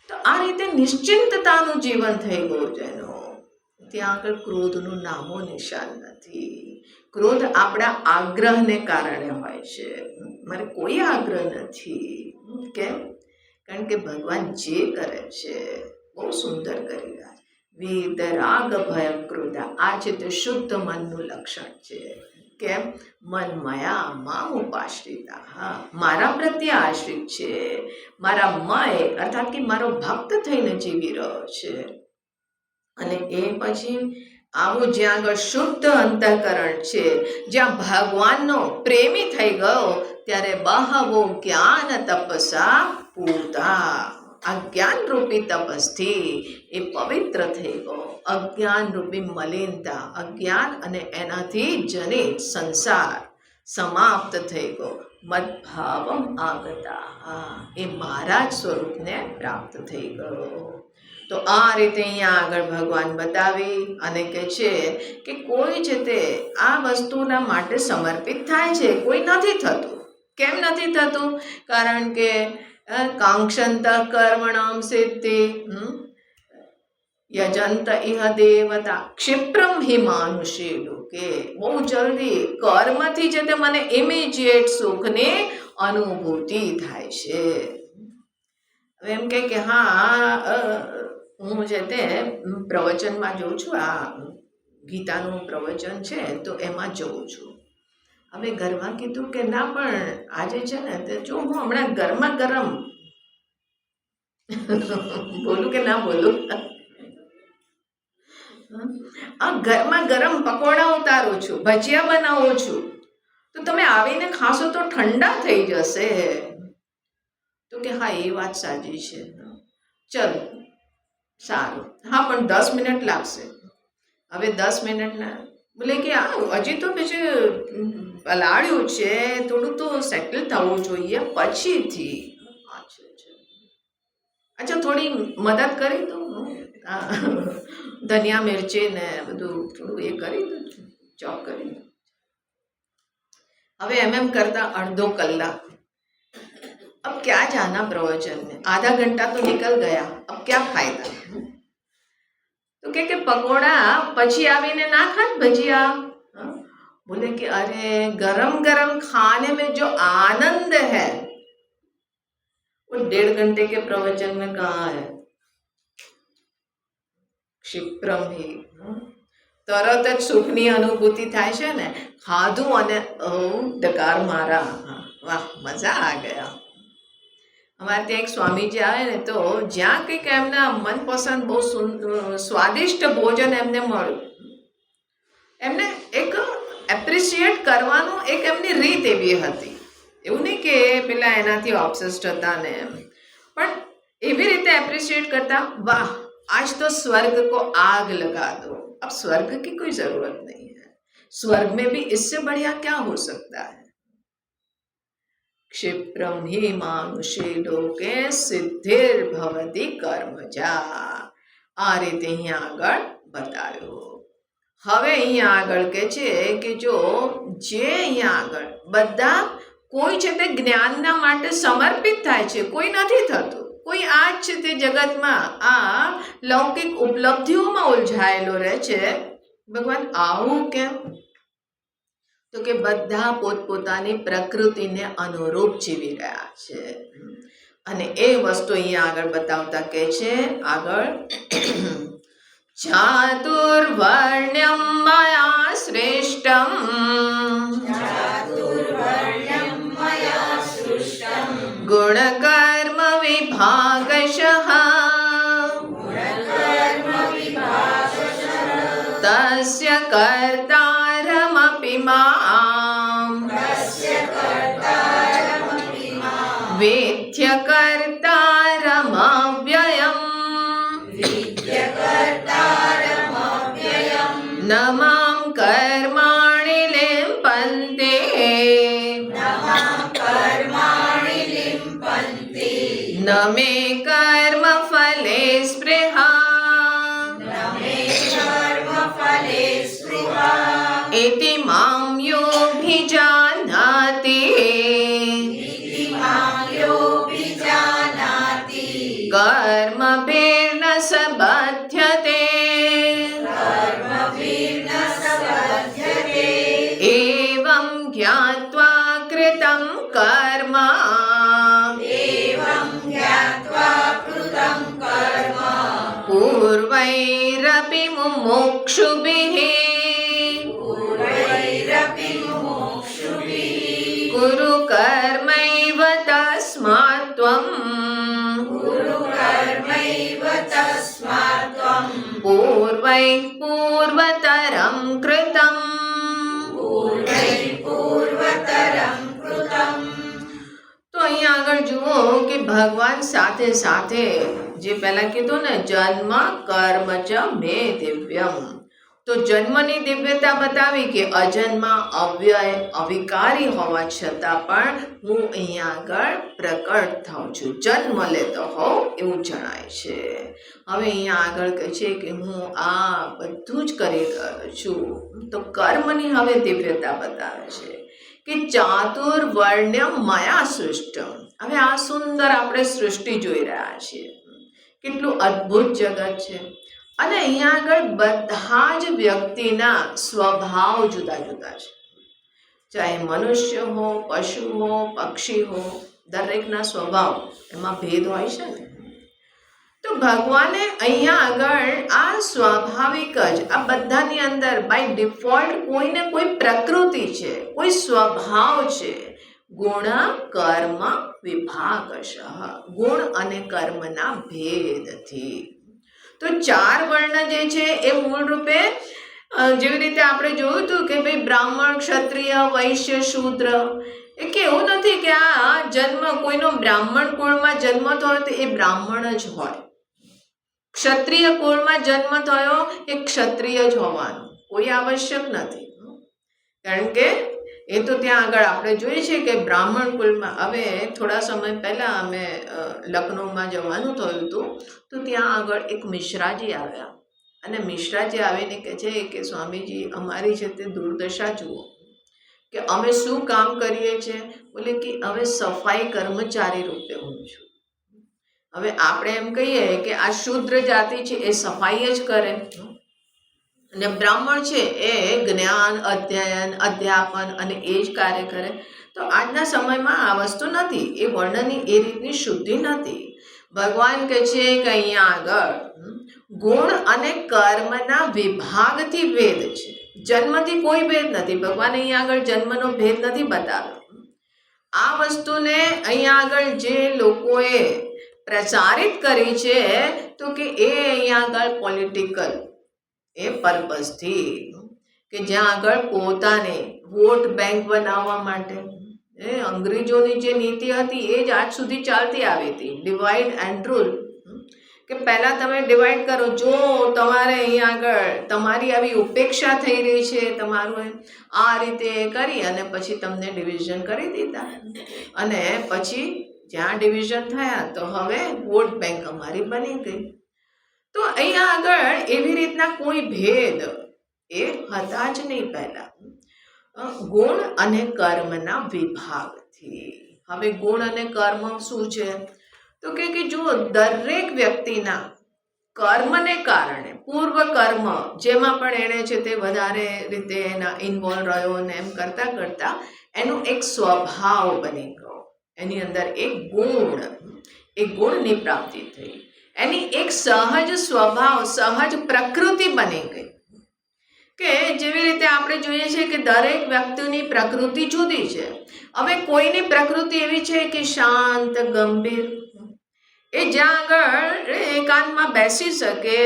Speaker 1: તો આ રીતે નિશ્ચિંતતાનું જીવન થઈ ગયું છે એનું. ત્યાં આગળ ક્રોધનું નામો નિશાન નથી. ક્રોધ આપણા આગ્રહને કારણે હોય છે, મારે કોઈ આગ્રહ નથી. કેમ? કારણ કે ભગવાન જે કરે છે બહુ સુંદર કરી રહ્યા છે. વિતરાગ ભય ક્રોધ, આ છે તે શુદ્ધ મનનું લક્ષણ છે. કેમ? મન મયા માં ઉપાશ્રિતા, હા મારા પ્રત્યે આશ્રિત છે, મારા મય અર્થાત કે મારો ભક્ત થઈને જીવી રહ્યો છે. અને એ પછી આવું જ્યાં આગળ શુદ્ધ અંતઃકરણ છે, જ્યાં ભગવાનનો પ્રેમી થઈ ગયો, ત્યારે બહવો જ્ઞાન તપસા પૂતા. આ જ્ઞાન રૂપી તપસથી એ પવિત્ર થઈ ગયો. અજ્ઞાન રૂપી મલિનતા, અજ્ઞાન અને એનાથી જનિત સંસાર સમાપ્ત થઈ ગયો. મદભાવમ આગતા, એ મારા જ સ્વરૂપને પ્રાપ્ત થઈ ગયો. તો આ રીતે અહીંયા આગળ ભગવાન બતાવી અને કહે છે કે કોઈ છે તે આ વસ્તુના માટે સમર્પિત થાય છે, કોઈ નથી થતું. કેમ નથી થતું? કારણ કે કાંક્ષંત કર્મણામ સિદ્ધિ યજંત ઇહ દેવતા ક્ષિપ્રમ હિ માનુષે લોકે. બહુ જલ્દી કર્મથી છે તે મને ઇમિજિએટ સુખની અનુભૂતિ થાય છે. હવે એમ કે હા હું છે તે પ્રવચનમાં જોઉં છું, આ ગીતાનું પ્રવચન છે તો એમાં જોઉં છું. હવે ઘરમાં કીધું કે ના પણ આજે છે ને તે જો હું હમણાં ગરમા ગરમ બોલું કે ના બોલું, આ ગરમા ગરમ પકોડા ઉતારું છું, ભજીયા બનાવું છું, તો તમે આવીને ખાશો તો ઠંડા થઈ જશે. તો કે હા એ વાત સાચી છે, ચલો સારું, હા પણ 10 મિનિટ લાગશે. હવે 10 મિનિટના બોલે કે હજી તો પછી પલાળ્યું છે, થોડું તો સેટલ થવું જોઈએ પછીથી. અચ્છા થોડી મદદ કરી દો, ધનિયા મિર્ચી ને બધું થોડું એ કરી દો, ચોપ કરી દો. હવે એમ કરતા અડધો કલાક. अब क्या जाना प्रवचन में, आधा घंटा तो निकल गया, अब क्या फायदा. तो કે પકોડા પછી આવીને ના ખાત ભજીયા. बोले कि अरे गरम गरम खाने में जो आनंद है वो 1.5 घंटे के प्रवचन में कहाँ है. ક્ષિપ્રમ હિ, તરત જ સુખની અનુભૂતિ થાય છે ને. ખાધું અને ડકાર મારા, વાહ મજા આ ગયા. અમારે ત્યાં એક સ્વામીજી આવે ને તો જ્યાં કંઈક એમના મનપસંદ બહુ સ્વાદિષ્ટ ભોજન એમને મળ્યું, એમને એક એપ્રિશિએટ કરવાનું એક એમની રીત એવી હતી. એવું નહીં કે પેલા એનાથી ઓબ્સેસ્ડ હતા ને એમ, પણ એવી રીતે એપ્રિશિએટ કરતા, વાહ आज तो स्वर्ग को आग लगा दो, अब स्वर्ग की कोई जरूरत नहीं है, स्वर्ग में भी इससे बढ़िया क्या हो सकता है. क्षिप्रम हि मानुषे लोके सिद्धिर भवति कर्मजा. આ રીતે અહીંયા આગળ બતાવ્યો. હવે અહીંયા આગળ કે છે કે જો જે અહીંયા આગળ બધા કોઈ છે તે જ્ઞાનના માટે સમર્પિત થાય છે, કોઈ નથી થતું. કોઈ આ જ છે તે જગતમાં આ લૌકિક ઉપલબ્ધિઓમાં ઉલઝાયેલો રહે છે. ભગવાન આવું કેમ? તો કે બધા પોતપોતાની પ્રકૃતિને અનુરૂપ જીવી રહ્યા છે, અને એ વસ્તુ અહીંયા આગળ બતાવતા કે છે આગળ ચાતુર્વર્ણ્યમ મયા શ્રેષ્ઠમ ગુણકર્મ વિભાગશઃ તસ્ય કર્તારમપિ મામ વેદ્ય કર્તારમવ્યયમ ન મામ કર્માણિ લિમ્પન્તે ન મે કર્મ ફલે સ્પૃહા इति मां योऽभिजानाति कर्मभिर्न स बध्यते एवं ज्ञात्वा कृतं कर्म पूर्वैरपि मुमुक्षुभिः कुरु कर्मैव तस्मात् त्वं पूर्वैः पूर्वतरं कृतं. તો અહીંયા આગળ જુઓ કે ભગવાન સાથે સાથે જે પહેલા કીધું ને જન્મ કર્મ ચ મે દિવ્યમ, તો જન્મની દિવ્યતા બતાવી કે અજન્મા, અવ્યય, અવિકારી હોવા છતાં પણ હું અહીંયા આગળ પ્રકટ થાઉં છું, જન્મ લેતો હોઉં એવું જણાય છે. હવે અહીંયા આગળ કહે છે કે હું આ બધું જ કરી રહ્યો છું. તો કર્મની હવે દિવ્યતા બતાવે છે કે ચાતુર્વર્ણ્યમ મયા સૃષ્ટમ. હવે આ સુંદર આપણે સૃષ્ટિ જોઈ રહ્યા છીએ, કેટલું અદ્ભુત જગત છે. અને અહીંયા આગળ બધા જ વ્યક્તિના સ્વભાવ જુદા જુદા છે, ચાહે મનુષ્ય હો, પશુ હો, પક્ષી હો, દરેકના સ્વભાવ એમાં ભેદ હોય છે ને. તો ભગવાને અહીંયા આગળ આ સ્વાભાવિક જ આ બધાની અંદર બાય ડિફોલ્ટ કોઈને કોઈ પ્રકૃતિ છે, કોઈ સ્વભાવ છે. ગુણ કર્મ વિભાગશઃ, ગુણ અને કર્મના ભેદથી. તો ચાર વર્ણ જે છે એ મૂળ રૂપે જેવી રીતે આપણે જોયું હતું કે ભાઈ બ્રાહ્મણ, ક્ષત્રિય, વૈશ્ય, શૂદ્ર, એ કે એવું નથી કે આ જન્મ કોઈનો બ્રાહ્મણ કુળમાં જન્મ થયો તો એ બ્રાહ્મણ જ હોય, ક્ષત્રિય કુળમાં જન્મ થયો એ ક્ષત્રિય જ હોવાનું કોઈ આવશ્યક નથી. કારણ કે એ તો ત્યાં આગળ આપણે જોઈએ છે કે બ્રાહ્મણ કુલમાં, હવે થોડા સમય પહેલાં અમે લખનૌમાં જવાનું થયું હતું, તો ત્યાં આગળ એક મિશ્રાજી આવ્યા અને મિશ્રાજી આવીને કહે છે કે સ્વામીજી અમારી છે તે દુર્દશા જુઓ કે અમે શું કામ કરીએ છીએ. બોલે કે હવે સફાઈ કર્મચારી રૂપે હું છું. હવે આપણે એમ કહીએ કે આ શૂદ્ર જાતિ છે એ સફાઈ જ કરે અને બ્રાહ્મણ છે એ જ્ઞાન, અધ્યયન, અધ્યાપન અને એ જ કાર્ય કરે. તો આજના સમયમાં આ વસ્તુ નથી, એ વર્ણની એ રીતની શુદ્ધિ નથી. ભગવાન કહે છે કે અહીંયા આગળ ગુણ અને કર્મના વિભાગથી ભેદ છે, જન્મથી કોઈ ભેદ નથી. ભગવાન અહીંયા આગળ જન્મનો ભેદ નથી બતાવ્યો. આ વસ્તુને અહીંયા આગળ જે લોકોએ પ્રચારિત કરી છે તો કે એ અહીંયા આગળ પોલિટિકલ એ પર્પઝથી, કે જ્યાં આગળ પોતાને વોટ બેંક બનાવવા માટે અંગ્રેજોની જે નીતિ હતી એ જ આજ સુધી ચાલતી આવી હતી, ડિવાઈડ એન્ડ રૂલ. કે પહેલાં તમે ડિવાઈડ કરો, જો તમારે અહીંયા આગળ તમારી આવી ઉપેક્ષા થઈ રહી છે, તમારું આ રીતે કરી અને પછી તમને ડિવિઝન કરી દીધા. અને પછી જ્યાં ડિવિઝન થયા તો હવે વોટ બેંક અમારી બની ગઈ. તો અહીંયા આગળ એવી રીતના કોઈ ભેદ એ હતા જ નહીં પહેલા, ગુણ અને કર્મના વિભાગથી. હવે ગુણ અને કર્મ શું છે તો કે જુઓ, દરેક વ્યક્તિના કર્મને કારણે પૂર્વ કર્મ જેમાં પણ એણે છે તે વધારે રીતે એના ઇન્વોલ્વ રહ્યો અને એમ કરતાં કરતાં એનું એક સ્વભાવ બની ગયો, એની અંદર એક ગુણની પ્રાપ્તિ થઈ, એની એક સહજ સ્વભાવ, સહજ પ્રકૃતિ બની ગઈ. કે જેવી રીતે આપણે જોઈએ છે કે દરેક વ્યક્તિની પ્રકૃતિ જુદી છે. હવે કોઈની પ્રકૃતિ એવી છે કે શાંત, ગંભીર, એ જ્યાં આગળ એકાંતમાં બેસી શકે,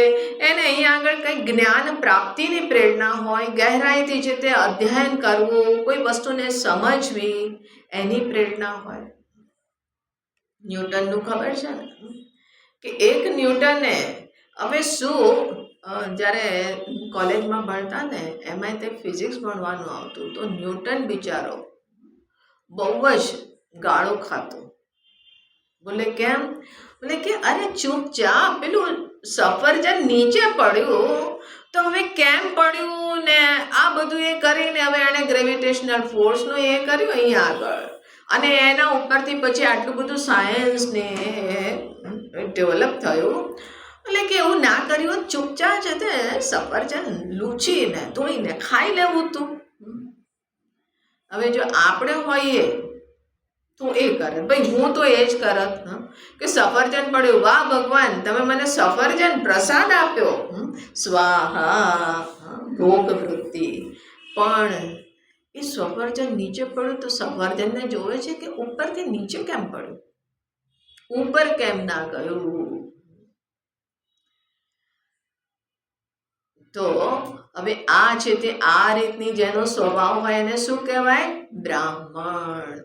Speaker 1: એને અહીંયા આગળ કંઈ જ્ઞાન પ્રાપ્તિની પ્રેરણા હોય, ગહેરાઈથી છે તે અધ્યયન કરવું, કોઈ વસ્તુને સમજવી એની પ્રેરણા હોય. ન્યૂટનનું ખબર છે ને કે એક ન્યૂટને હવે શું, જ્યારે કોલેજમાં ભણતા ને એમાં તે ફિઝિક્સ ભણવાનું આવતું, તો ન્યૂટન બિચારો બહુ જ ગાળો ખાતો. બોલે કેમ? બોલે કે અરે ચૂપચાપ પેલું સફરજન નીચે પડ્યું તો હવે કેમ પડ્યું ને આ બધું એ કરીને હવે એણે ગ્રેવિટેશનલ ફોર્સનું એ કર્યું અહીંયા આગળ, અને એના ઉપરથી પછી આટલું બધું સાયન્સ ને ડેવલપ થયું. એટલે કે એવું ના કર્યું, ચૂપચાપ છે તે સફરજન લૂછીને ધોઈને ખાઈ લેવું હતું. હવે જો આપણે હોઈએ તો એ કરત, ભાઈ હું તો એ જ કરત કે સફરજન પડ્યું, વાહ ભગવાન તમે મને સફરજન પ્રસાદ આપ્યો, સ્વાહા, ભોગ વૃત્તિ. પણ એ સફરજન નીચે પડ્યું તો સફરજનને જોવે છે કે ઉપરથી નીચે કેમ પડ્યું, ઉપર કેમ ના ગયું. તો હવે આ છે તે આ રીતની જેનો સ્વભાવ હોય એને શું કહેવાય? બ્રાહ્મણ.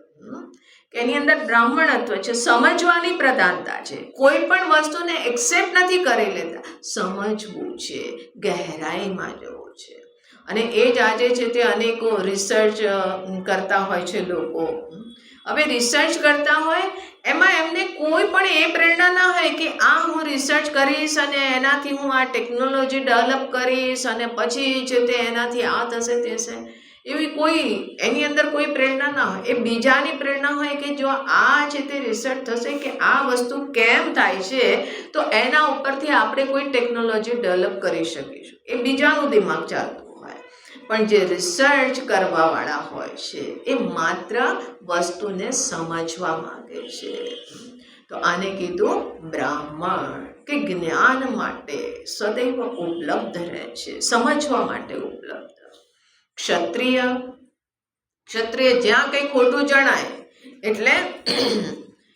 Speaker 1: એની અંદર બ્રાહ્મણત્વ છે, સમજવાની પ્રધાનતા છે, કોઈ પણ વસ્તુને એક્સેપ્ટ નથી કરી લેતા, સમજવું છે, ગહેરાઈમાં જવું છે. અને એ જ આજે છે તે અનેકો રિસર્ચ કરતા હોય છે લોકો. હવે રિસર્ચ કરતા હોય એમાં એમને કોઈ પણ એ પ્રેરણા ના હોય કે આ હું રિસર્ચ કરીશ અને એનાથી હું આ ટેકનોલોજી ડેવલપ કરીશ અને પછી છે તે એનાથી આ થશે તે થશે, એવી કોઈ એની અંદર કોઈ પ્રેરણા ના હોય. એ બીજાની પ્રેરણા હોય કે જો આ છે તે રિસર્ચ થશે કે આ વસ્તુ કેમ થાય છે તો એના ઉપરથી આપણે કોઈ ટેકનોલોજી ડેવલપ કરી શકીશું. એ બીજાનું દિમાગ ચાલતું હોય. પણ જે રિસર્ચ કરવાવાળા હોય છે એ માત્ર વસ્તુને સમજવા માંગે છે. તો આને કીધું બ્રાહ્મણ, કે જ્ઞાન માટે સદૈવ ઉપલબ્ધ રહે છે, સમજવા માટે ઉપલબ્ધ. ક્ષત્રિય જ્યાં કંઈ ખોટું જણાય એટલે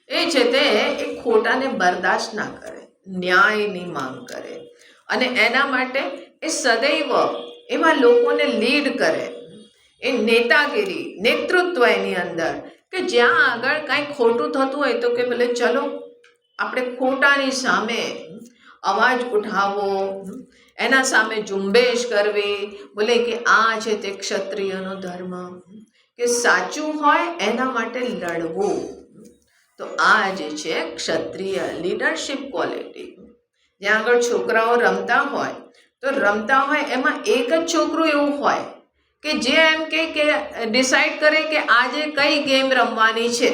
Speaker 1: એ છે તે એ ખોટાને બરદાસ્ત ના કરે, ન્યાયની માંગ કરે અને એના માટે એ સદૈવ એવા લોકોને લીડ કરે. એ નેતાગીરી, નેતૃત્વ એની અંદર, કે જ્યાં આગળ કાંઈ ખોટું થતું હોય તો કે ભલે ચલો આપણે ખોટાની સામે અવાજ ઉઠાવવો, એના સામે ઝુંબેશ કરવી, બોલે કે આ છે તે ક્ષત્રિયનો ધર્મ, કે સાચું હોય એના માટે લડવું. તો આ જે છે ક્ષત્રિય લીડરશિપ ક્વોલિટી. જ્યાં આગળ છોકરાઓ રમતા હોય તો રમતા હોય એમાં એક જ છોકરું એવું હોય કે જે એમ કે ડિસાઈડ કરે કે આજે કઈ ગેમ રમવાની છે,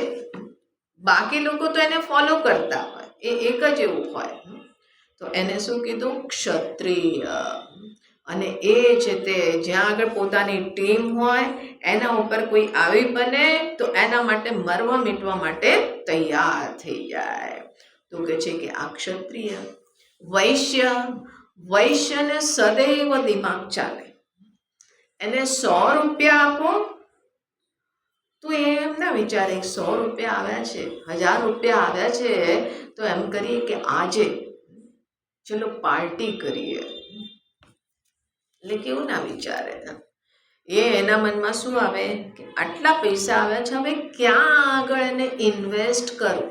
Speaker 1: બાકી લોકો તો એને ફોલો કરતા હોય, એ એક જ એવું હોય. તો એને શું કીધું? ક્ષત્રિય. અને એ છે તે જ્યાં આગળ પોતાની ટીમ હોય એના ઉપર કોઈ આવી બને તો એના માટે મરવા મીટવા માટે તૈયાર થઈ જાય. તો કે છે કે આ ક્ષત્રિય. વૈશ્યને સદૈવ દિમાગ ચાલે. એને 100 રૂપિયા આપો તો એ એમ ના વિચારે 100 રૂપિયા આવ્યા છે, 1000 રૂપિયા આવ્યા છે તો એમ કરીએ કે આજે ચલો પાર્ટી કરીએ, એટલે કેવું ના વિચારે. એના મનમાં શું આવે કે આટલા પૈસા આવ્યા છે, હવે ક્યાં આગળ એને ઇન્વેસ્ટ કરું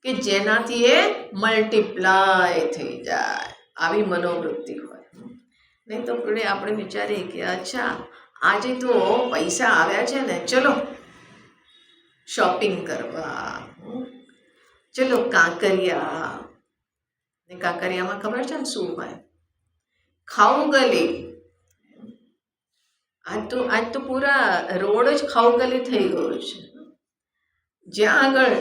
Speaker 1: કે જેનાથી એ મલ્ટીપ્લાય થઈ જાય, આવી મનોવૃત્તિ હોય. નહીં તો આપણે વિચારીએ કે અચ્છા આજે તો પૈસા આવ્યા છે ને, ચલો શોપિંગ કરવા, ચલો કાંકરિયા. ને કાંકરિયામાં ખબર છે ને શું હોય? ખાઉગલી. આજ તો પૂરા રોડ જ ખાઉગલી થઈ ગયો છે. જ્યાં આગળ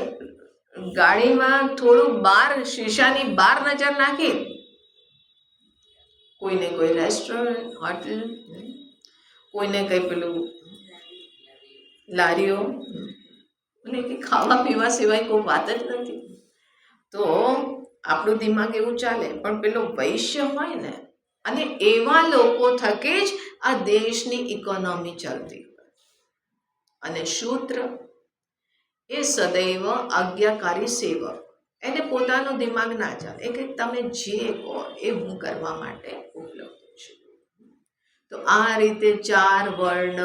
Speaker 1: ગાડીમાં થોડું બહાર શીશાની બહાર નજર નાખી, કોઈને કોઈ રેસ્ટોરન્ટ, હોટલ, કોઈને કઈ પેલું લારીઓ, એટલે કે ખાવા પીવા સિવાય કોઈ વાત જ નથી. તો આપણું દિમાગ એવું ચાલે. પણ પેલો વૈશ્ય હોય ને, અને એવા લોકો થકે જ આ દેશની ઇકોનોમી ચાલતી હોય. અને શૂદ્ર એ સદૈવ આજ્ઞાકારી સેવક. એને પોતાનું દિમાગ ના ચાલે, એ કે તમે જે કહો એ હું કરવા માટે ઉપલબ્ધ છું. તો આ રીતે 4 વર્ણ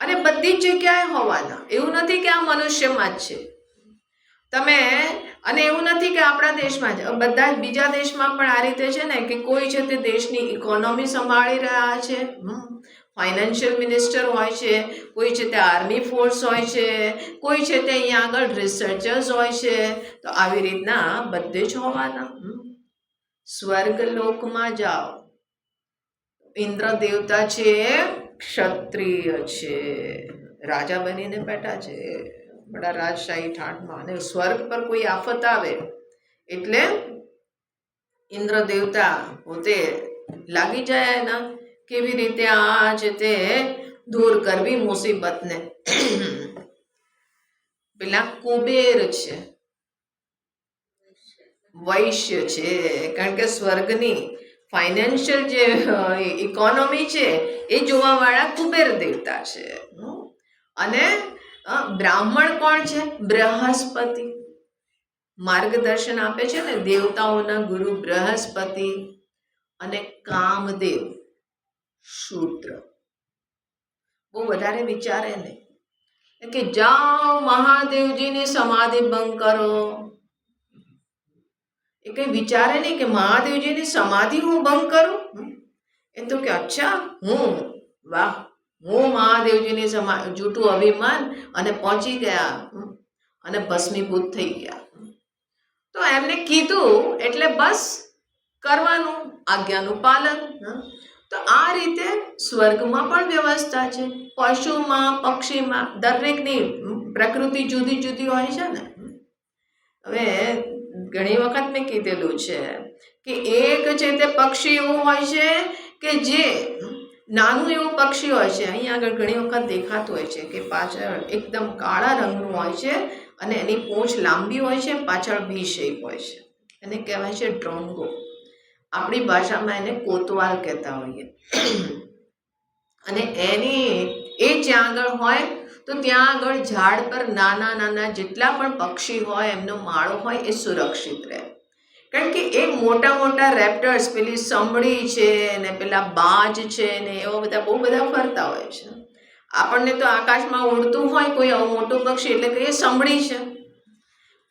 Speaker 1: અને બધી જ જગ્યાએ હોવાના. એવું નથી કે આ મનુષ્યમાં જ છે તમે, અને એવું નથી કે આપણા દેશમાં જ, બધા બીજા દેશમાં પણ આ રીતે છે ને કે કોઈ છે તે દેશની ઇકોનોમી સંભાળી રહ્યા છે, ફાઇનાન્શિયલ મિનિસ્ટર હોય છે, કોઈ છે તે આર્મી ફોર્સ હોય છે, કોઈ છે તે અહીંયા આગળ રિસર્ચર્સ હોય છે. તો આવી રીતના બધે જ હોવાના. સ્વર્ગ લોકમાં જાઓ, ઇન્દ્ર દેવતા છે ક્ષત્રિય છે, રાજા બનીને બેઠા છે બડા રાજશાહી ઠાઠમાં. અને સ્વર્ગ પર કોઈ આફત આવે એટલે ઇન્દ્ર દેવતા પોતે લાગી જાય એના કેવી રીતે આ છે તે દૂર કરવી મુસીબતને. પેલા કુબેર છે, વૈશ્ય છે, કારણ કે સ્વર્ગની ફાઇનાન્શિયલ જે ઇકોનોમી છે એ જોવાવાળા કુબેર દેવતા છે. અને બ્રાહ્મણ કોણ છે? બૃહસ્પતિ. માર્ગદર્શન આપે છે ને દેવતાઓના ગુરુ બૃહસ્પતિ. અને કામદેવ શૂદ્ર. બહુ વધારે વિચારે નહીં કે જાઓ મહાદેવજીની સમાધિ ભંગ કરો. એ કઈ વિચારે નહીં કે મહાદેવજીની સમાધિ હું ભંગ કરું. એ તો કે અચ્છા વાહ, હું મહાદેવજીની જૂઠું અભિમાન અને પહોંચી ગયા અને ભસ્મીભૂત થઈ ગયા. તો એમને કીધું એટલે બસ કરવાનું, આજ્ઞાનું પાલન. તો આ રીતે સ્વર્ગમાં પણ વ્યવસ્થા છે. પશુમાં, પક્ષીમાં દરેકની પ્રકૃતિ જુદી જુદી હોય છે ને. હવે ઘણી વખત મેં કીધેલું છે કે એક છે તે પક્ષી એવું હોય છે કે જે નાનું એવું પક્ષી હોય છે, અહીંયા આગળ ઘણી વખત દેખાતું હોય છે કે પાછળ એકદમ કાળા રંગનું હોય છે અને એની પૂંછ લાંબી હોય છે, પાછળ વી શેપ હોય છે. એને કહેવાય છે ડ્રોંગો. આપણી ભાષામાં એને કોતવાલ કહેતા હોઈએ. અને એ જ્યાં આગળ હોય તો ત્યાં આગળ ઝાડ પર નાના નાના જેટલા પણ પક્ષી હોય એમનો માળો હોય એ સુરક્ષિત રહે. કારણ કે એ મોટા મોટા રેપ્ટર્સ, પેલી સમડી છે ને પેલા બાજ છે ને એવા બધા બહુ બધા ફરતા હોય છે. આપણને તો આકાશમાં ઉડતું હોય કોઈ આવું મોટું પક્ષી એટલે કે એ સમડી છે,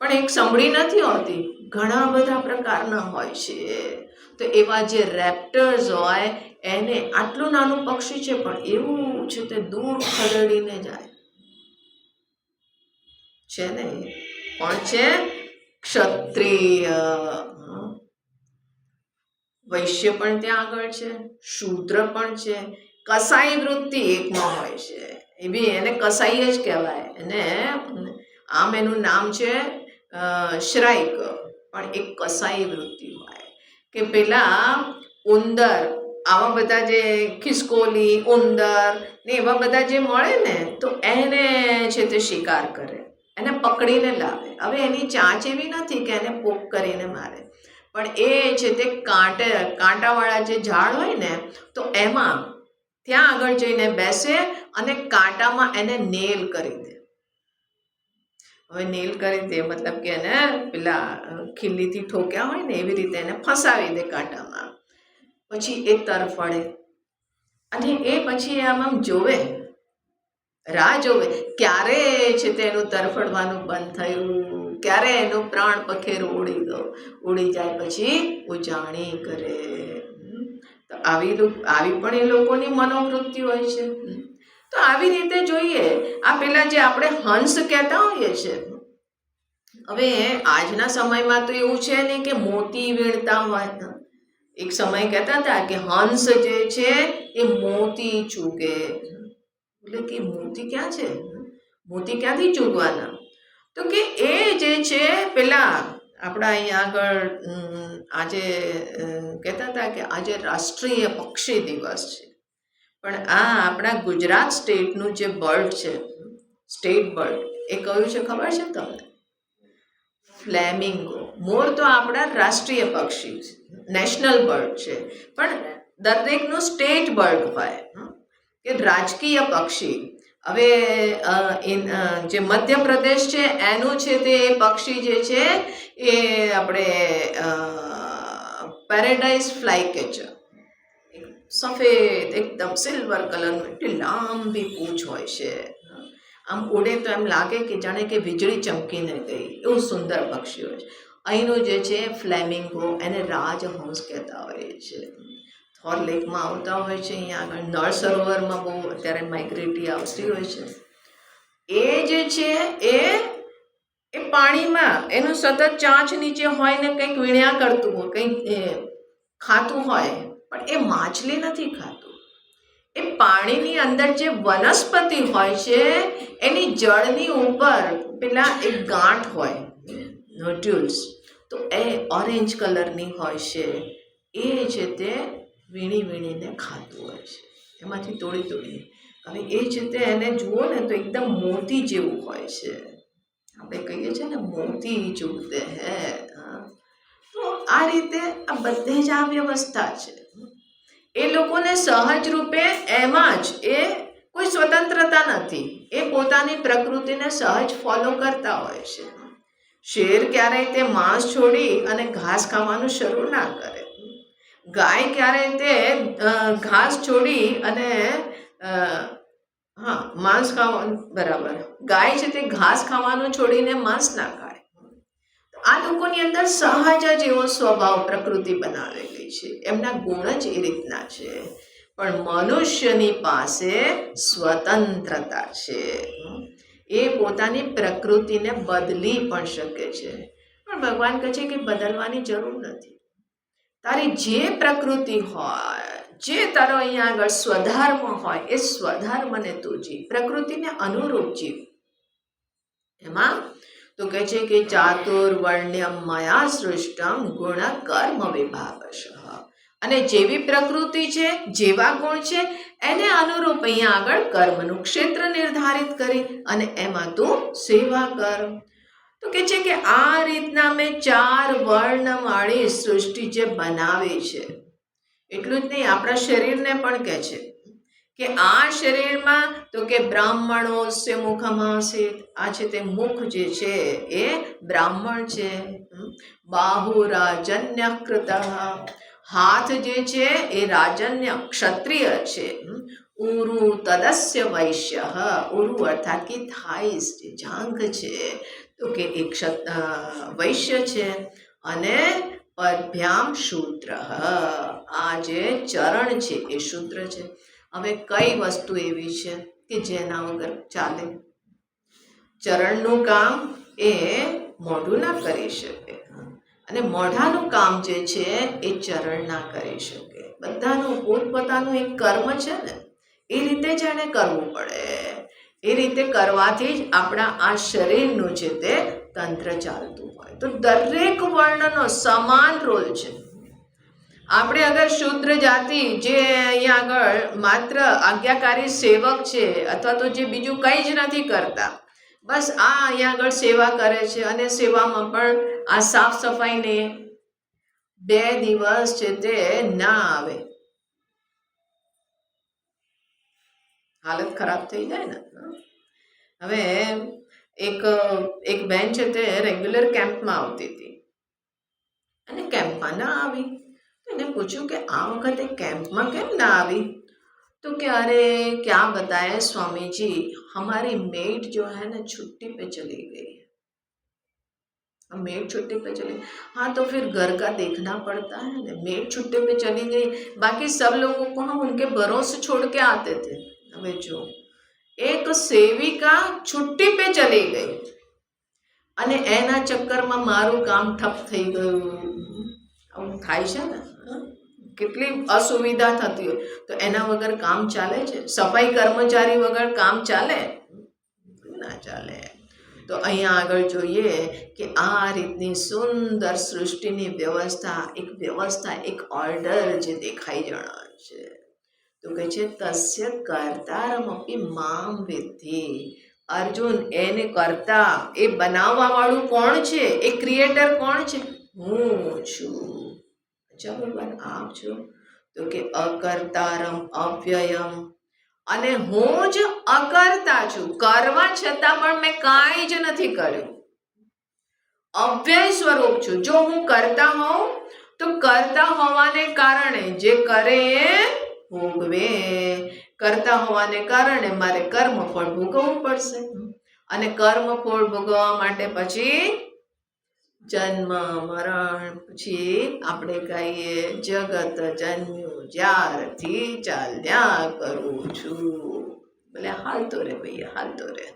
Speaker 1: પણ એક સમડી નથી હોતી, ઘણા બધા પ્રકારના હોય છે. તો એવા જે રેપ્ટર્સ હોય એને આટલું નાનું પક્ષી છે પણ એવું છે તે દૂર ખદેડીને જાય છે ને. કોણ છે? ક્ષત્રિય. વૈશ્ય પણ ત્યાં આગળ છે, શૂદ્ર પણ છે, કસાઈ વૃત્તિ એકમાં હોય છે. એ બી એને કસાઈ જ કહેવાય. એને આમ એનું નામ છે શ્રાઇક, પણ એક કસાઈ વૃત્તિ હોય કે પેલા ઉંદર, આવા બધા જે ખિસકોલી, ઉંદર ને એવા બધા જે મળે ને તો એને છે તે શિકાર કરે, એને પકડીને લાવે. હવે એની ચાંચ એવી નથી કે એને પોક કરીને મારે, પણ એ છે તે કાંટાવાળા જે ઝાડ હોય ને તો એમાં ત્યાં આગળ જઈને બેસે અને કાંટામાં એને નેલ કરી દે. હવે નેલ કરી દે મતલબ કે એને પેલા ખીલીથી ઠોક્યા હોય ને એવી રીતે એને ફસાવી દે કાંટામાં. પછી એ તરફડે અને એ પછી આમ જોવે, રાહ જોવે ક્યારે છે તેનું તરફડવાનું બંધ થયું, ક્યારે એનું પ્રાણ પખેરું ઉડી જાય, પછી ઉજાણી કરે. તો આવી પણ એ લોકોની મનોવૃત્તિ હોય છે. તો આવી રીતે જોઈએ. આ પેલા જે આપણે હંસ કહેતા હોઈએ છીએ, હવે આજના સમયમાં તો એવું છે ને કે મોતી વીણતા હોય. એક સમય કહેતા હતા કે હંસ જે છે એ મોતી ચૂગે. એટલે કે મોતી ક્યાં છે? મોતી ક્યાંથી ચૂગવાના? તો કે એ જે છે પેલા આપણા અહીંયા આગળ આજે કહેતા હતા કે આજે રાષ્ટ્રીય પક્ષી દિવસ છે, પણ આ આપણા ગુજરાત સ્ટેટનું જે બર્ડ છે, સ્ટેટ બર્ડ, એ કયું છે ખબર છે તમને? ફ્લેમિંગો. મોર તો આપણા રાષ્ટ્રીય પક્ષી છે, નેશનલ બર્ડ છે, પણ દરેકનું સ્ટેટ બર્ડ હોય કે રાજકીય પક્ષી. હવે જે મધ્યપ્રદેશ છે એનું છે તે પક્ષી જે છે એ આપણે પેરેડાઇઝ ફ્લાયકેચર, સફેદ એકદમ સિલ્વર કલરનું, એટલી લાંબી પૂંછ હોય છે, આમ ઉડે તો એમ લાગે કે જાણે કે વીજળી ચમકીને ગઈ, એવું સુંદર પક્ષી હોય છે. અહીંનું જે છે ફ્લેમિંગો, એને રાજહંસ કહેતા હોય છે. થોર લેકમાં આવતા હોય છે, અહીંયા આગળ નળ સરોવરમાં બહુ અત્યારે માઇગ્રેટી આવતી હોય છે. એ જે છે એ પાણીમાં એનું સતત ચાંચ નીચે હોય ને કંઈક વીણ્યા કરતું હોય, કંઈક ખાતું હોય, પણ એ માછલી નથી ખાતું. એ પાણીની અંદર જે વનસ્પતિ હોય છે એની જળની ઉપર પેલા એક ગાંઠ હોય, નોડ્યુલ્સ, તો એ ઓરેન્જ કલરની હોય છે. એ છે તે વીણીને ખાતું હોય છે, એમાંથી તોડી. હવે એ છે તે એને જુઓ ને તો એકદમ મોતી જેવું હોય છે. આપણે કહીએ છીએ ને મોતી ચૂગતે હે. તો આ રીતે આ બધે જ આ વ્યવસ્થા છે. એ લોકોને સહજ રૂપે એમાં જ એ કોઈ સ્વતંત્રતા નથી, એ પોતાની પ્રકૃતિને સહજ ફોલો કરતા હોય છે. શેર ક્યારેય તે માંસ છોડી અને ઘાસ ખાવાનું શરૂ ના કરે. ગાય ક્યારેય તે ઘાસ છોડી અને માંસ ખાવાનું, બરાબર, ગાય છે તે ઘાસ ખાવાનું છોડીને માંસ ના ખાય. આ લોકોની અંદર સહજ જ એવો સ્વભાવ પ્રકૃતિ બનાવેલી છે, એમના ગુણ જ એ રીતના છે. પણ મનુષ્યની પાસે સ્વતંત્રતા છે. એ પોતાની પ્રકૃતિને બદલી પણ શકે છે. પણ ભગવાન કહે છે કે બદલવાની જરૂર નથી. તારી જે પ્રકૃતિ હોય, જે તારો અહીંયા આગળ સ્વધર્મ હોય, એ સ્વધર્મને તું જીવ, પ્રકૃતિને અનુરૂપ જીવ. એમાં તો કહે છે કે ચાતુર્વર્ણ્યમ મયા સૃષ્ટમ ગુણ કર્મ વિભાગશ. અને જેવી પ્રકૃતિ છે, જેવા ગુણ છે, એને અનુરૂપ અહીંયા આગળ કર્મનું ક્ષેત્ર નિર્ધારિત કરી અને એમાં તું સેવા કર. તો કે છે કે આ રીતના મેં 4 વર્ણવાળી સૃષ્ટિ જે બનાવી છે, એટલું જ નહીં, આપણા શરીરને પણ કહે છે કે આ શરીરમાં તો કે બ્રાહ્મણોસ્ય મુખમાસીત, આ છે તે મુખ જે છે એ બ્રાહ્મણ છે. બાહુરાજન્ય કૃત, હાથ જે છે એ રાજન્ય ક્ષત્રિય છે. ઉરુ તદસ્ય વૈશ્ય, ઉરુ અર્થાત કે થાઈસ, જે જાંઘ છે તો કે એ વૈશ્ય છે. અને પદભ્યામ શૂદ્ર, આ જે ચરણ છે એ શૂદ્ર છે. હવે કઈ વસ્તુ એવી છે કે જેના વગર ચાલે? ચરણનું કામ એ મોઢું ના કરી શકે, અને મોઢાનું કામ જે છે એ ચરણ ના કરી શકે. બધાનું પોતપોતાનું એક કર્મ છે ને, એ રીતે જ એને કરવું પડે. એ રીતે કરવાથી જ આપણા આ શરીરનું છે તે તંત્ર ચાલતું હોય. તો દરેક વર્ણનો સમાન રોલ છે. આપણે અગર શૂદ્ર જાતિ જે અહીંયા આગળ માત્ર આજ્ઞાકારી સેવક છે, અથવા તો જે બીજું કંઈ જ નથી કરતા, બસ આ અહીંયા આગળ સેવા કરે છે, અને સેવામાં પણ આ સાફ સફાઈને 2 દિવસ છે તે ના આવે, હાલત ખરાબ થઈ જાય ને. હવે એક બેન છે તે રેગ્યુલર કેમ્પમાં આવતી હતી, અને કેમ્પમાં ના આવી. તો એને પૂછ્યું કે આ વખતે કેમ્પમાં કેમ ના આવી? तो कि अरे क्या बताएं स्वामी जी, हमारी मेड जो है ना छुट्टी पे चली गई है. अब मेड छुट्टी पे चली, हाँ तो फिर घर का देखना पड़ता है ना. मेड छुट्टी पे चली गई, बाकी सब लोगों को हम उनके भरोसे छोड़ के आते थे. હવે જો એક સેવિકા છુટ્ટી पे चली गई અને એના ચક્કરમાં મારું કામ ઠપ થઈ ગયું. આવું થાય છે ને, કેટલી અસુવિધા થતી હોય. તો એના વગર કામ ચાલે છે? સફાઈ કર્મચારી વગર કામ ચાલે? ના ચાલે. તો અહીંયા આગળ જોઈએ કે આ રીતની સુંદર સૃષ્ટિની વ્યવસ્થા, એક ઓર્ડર જે દેખાઈ જણાવે છે. તો કહે છે તસ્ય કર્તારમપી મામ વિદ્ધિ. અર્જુન, એને કરતા, એ બનાવવા વાળું કોણ છે? એ ક્રિએટર કોણ છે? હું છું. અચ્છા ભગવાન આપ છો? તો કે અકર્તારમ અવ્યયમ, અને હું જ અકર્તા છું. કરવા છતાં પણ મેં કાંઈ જ નથી કર્યું. અવ્યય સ્વરૂપ છું. જો હું કરતા હોઉં તો કરતા હોવાને કારણે જે કરે એ ભોગવે. કરતા હોવાને કારણે મારે કર્મફળ ભોગવવું પડશે, અને કર્મફળ ભોગવવા માટે પછી જન્મ મરણ, પછી આપણે કહીએ જગત જન્મ્યું જ્યારથી ચાલ્યા કરું છું. ભલે હાલતો રે ભૈયા, હાલતો રે.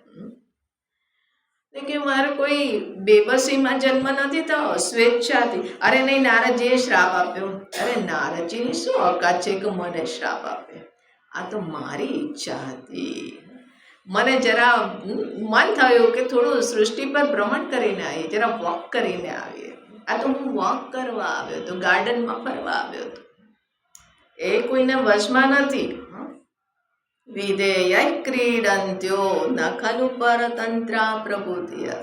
Speaker 1: કે મારે કોઈ બેબસીમાં જન્મ નથી થયો, સ્વેચ્છાથી. અરે નહીં, નારદજીએ શ્રાપ આપ્યો. અરે નારદજીની શું ઓકાત છે કે મને શ્રાપ આપે? આ તો મારી ઈચ્છા હતી. મને જરા મન થયું કે થોડું સૃષ્ટિ પર ભ્રમણ કરીને આવીએ, જરા વોક કરીને આવીએ. આ તો હું વોક કરવા આવ્યો હતો, ગાર્ડનમાં ફરવા આવ્યો હતો. એ કોઈને વશમાં નથી. વિધેય ક્રીડંત્યો ન ખલુ પરતંત્રા પ્રભુતિય.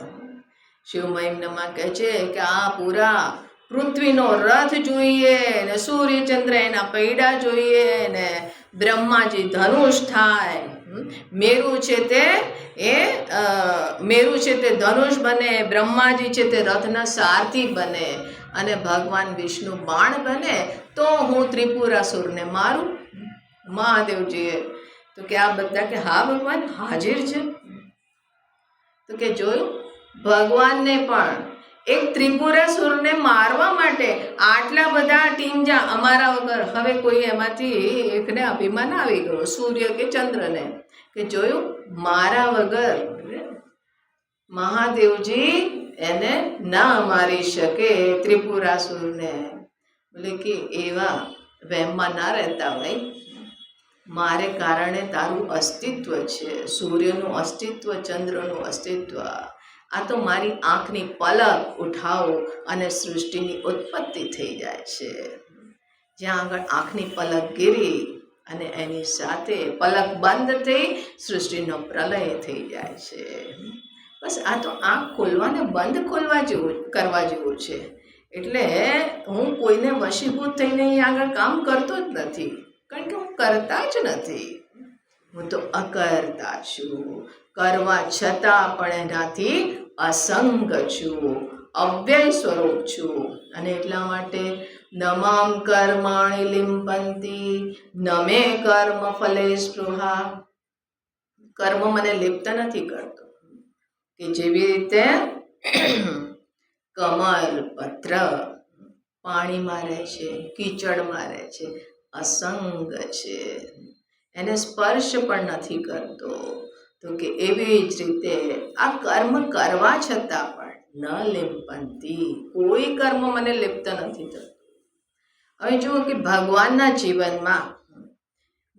Speaker 1: શિવ મહિમ્નમાં કહે છે કે આ પૂરા પૃથ્વીનો રથ જોઈએ, ને સૂર્યચંદ્ર એના પૈડા જોઈએ, ને બ્રહ્માજી ધનુષ થાય, મેરુ છે તે ધનુષ બને, બ્રહ્માજી છે તે રથના સારથી બને, અને ભગવાન વિષ્ણુ બાણ બને, તો હું ત્રિપુરાસુરને મારું. મહાદેવજીએ તો કે આ બધા કે હા ભગવાન હાજર છે. તો કે જોયું, ભગવાનને પણ એક ત્રિપુરાસુરને મારવા માટે આટલા બધા ટીમ જ્યાં અમારા વગર, હવે કોઈ એમાંથી એકને અભિમાન આવી ગયો, સૂર્ય કે ચંદ્રને, કે જોયું મારા વગર મહાદેવજી એને ના મારી શકે ત્રિપુરાસુરને. બોલે કે એવા વહેમમાં ના રહેતા ભાઈ, મારે કારણે તારું અસ્તિત્વ છે, સૂર્યનું અસ્તિત્વ, ચંદ્રનું અસ્તિત્વ. આ તો મારી આંખની પલક ઉઠાવો અને સૃષ્ટિની ઉત્પત્તિ થઈ જાય છે. જ્યાં આગળ આંખની પલક ગીરી અને એની સાથે પલક બંધ થઈ સૃષ્ટિનો પ્રલય થઈ જાય છે. બસ આ તો આંખ ખોલવાને બંધ ખોલવા જેવું કરવા જેવું છે. એટલે હું કોઈને વશીભૂત થઈને અહીં આગળ કામ કરતો જ નથી, કારણ કે હું કરતા જ નથી. હું તો અકર્તા છું, કરવા છતાં પણ એનાથી અસંગ છું, અવ્યય સ્વરૂપ છું. અને એટલા માટે નમામ કર્માણિ લિંપંતી નમે કર્મ ફલે સ્પૃહા. કર્મ મને લિપ્ત નથી કરતો, કે જેવી રીતે કમળ પત્ર પાણીમાં રહે છે, કીચડમાં રહે છે, અસંગ છે, એને સ્પર્શ પણ નથી કરતો. તો કે એવી જ રીતે આ કર્મ કરવા છતાં પણ ન લિંપંતી, કોઈ કર્મ મને લિપ્ત નથી થતું. હવે જુઓ કે ભગવાનના જીવનમાં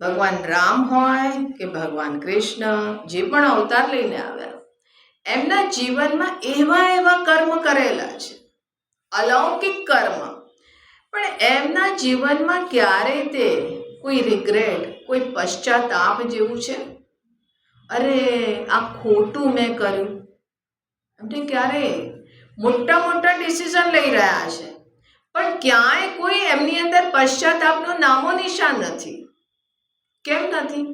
Speaker 1: ભગવાન રામ હોય કે ભગવાન કૃષ્ણ, જે પણ અવતાર લઈને આવ્યા, એમના જીવનમાં એવા એવા કર્મ કરેલા છે, અલૌકિક કર્મ, પણ એમના જીવનમાં ક્યારેય તે કોઈ રિગ્રેટ, કોઈ પશ્ચાતાપ જેવું છે? અરે આ ખોટું મેં કર્યું, એમને ક્યારેય મોટા મોટા ડિસિઝન લઈ રહ્યા છે, પણ ક્યાંય કોઈ એમની અંદર પશ્ચાતાપનું નામો નિશાન નથી. કેમ નથી?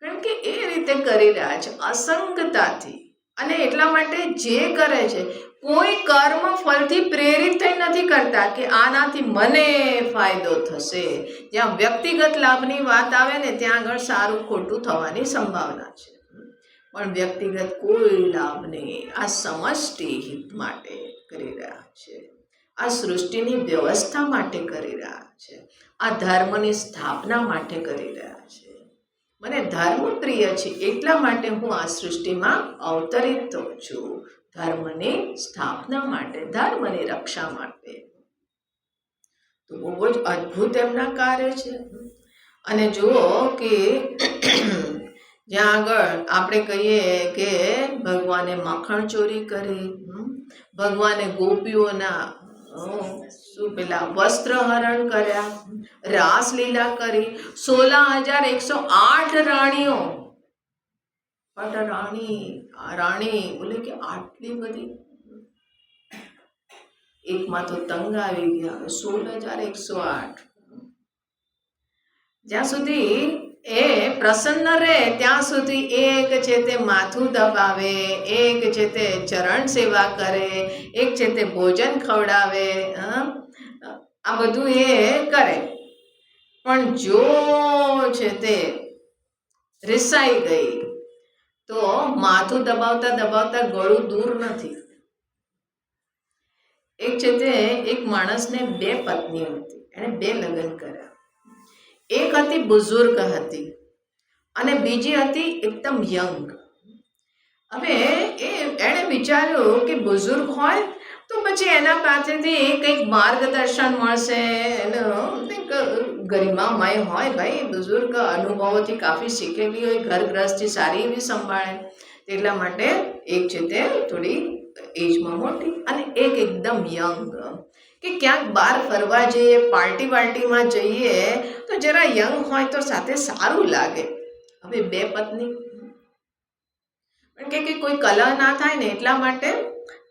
Speaker 1: કારણ કે એ રીતે કરી રહ્યા છે, અસંગતાથી. અને એટલા માટે જે કરે છે, કોઈ કર્મ ફળથી પ્રેરિત થઈ નથી કરતા કે આનાથી મને ફાયદો થશે. જ્યાં વ્યક્તિગત લાભની વાત આવે ને ત્યાં આગળ સારું ખોટું થવાની સંભાવના છે, પણ વ્યક્તિગત કોઈ લાભ નહીં. આ સમષ્ટિ હિત માટે કરી રહ્યા છે, આ સૃષ્ટિની વ્યવસ્થા માટે કરી રહ્યા છે, આ ધર્મની સ્થાપના માટે કરી રહ્યા છે. મને ધર્મ પ્રિય છે, એટલા માટે હું આ સૃષ્ટિમાં અવતરિત છું, ધર્મની સ્થાપના માટે, ધર્મની રક્ષા માટે. તો બહુ જ અદ્ભુત એમના કાર્ય છે. અને જુઓ કે જ્યાં આગળ આપણે કહીએ કે ભગવાને માખણ ચોરી કરી, ભગવાને ગોપીઓના શું પેલા વસ્ત્ર હરણ કર્યા, રાસલીલા કરી, 16,108 રાણીઓ. પણ રાણી બોલે કે આટલી બધી, એકમાં તો તંગ આવી ગયા. 16,108. જ્યાં સુધી એ પ્રસન્ન રહે ત્યાં સુધી એક છે તે માથું દબાવે, એક છે તે ચરણ સેવા કરે, એક છે તે ભોજન ખવડાવે, આ બધું એ કરે. પણ જો છે તે રિસાઈ ગઈ તો માથું દબાવતા દબાવતા ગળું દૂર નથી. એક છે તે એક માણસને 2 પત્નીઓ હતી, એણે 2 લગ્ન કર્યા. એક હતી બુઝુર્ગ હતી અને બીજી હતી એકદમ યંગ. હવે એણે વિચાર્યું કે બુઝુર્ગ હોય તો પછી એના પાસેથી કંઈક માર્ગદર્શન મળશે, કંઈક ગરિમામય હોય. ભાઈ બુઝુર્ગ અનુભવોથી કાફી શીખેલી હોય, ઘર ગ્રહસ્થી સારી એવી સંભાળે. એટલા માટે એક છે તે થોડી એજમાં મોટી અને એક એકદમ યંગ, કે ક્યાંક બહાર ફરવા જઈએ, પાર્ટીમાં જઈએ તો જરા યંગ હોય તો સાથે સારું લાગે. હવે 2 પત્ની, પણ કે કોઈ કલહ ના થાય ને એટલા માટે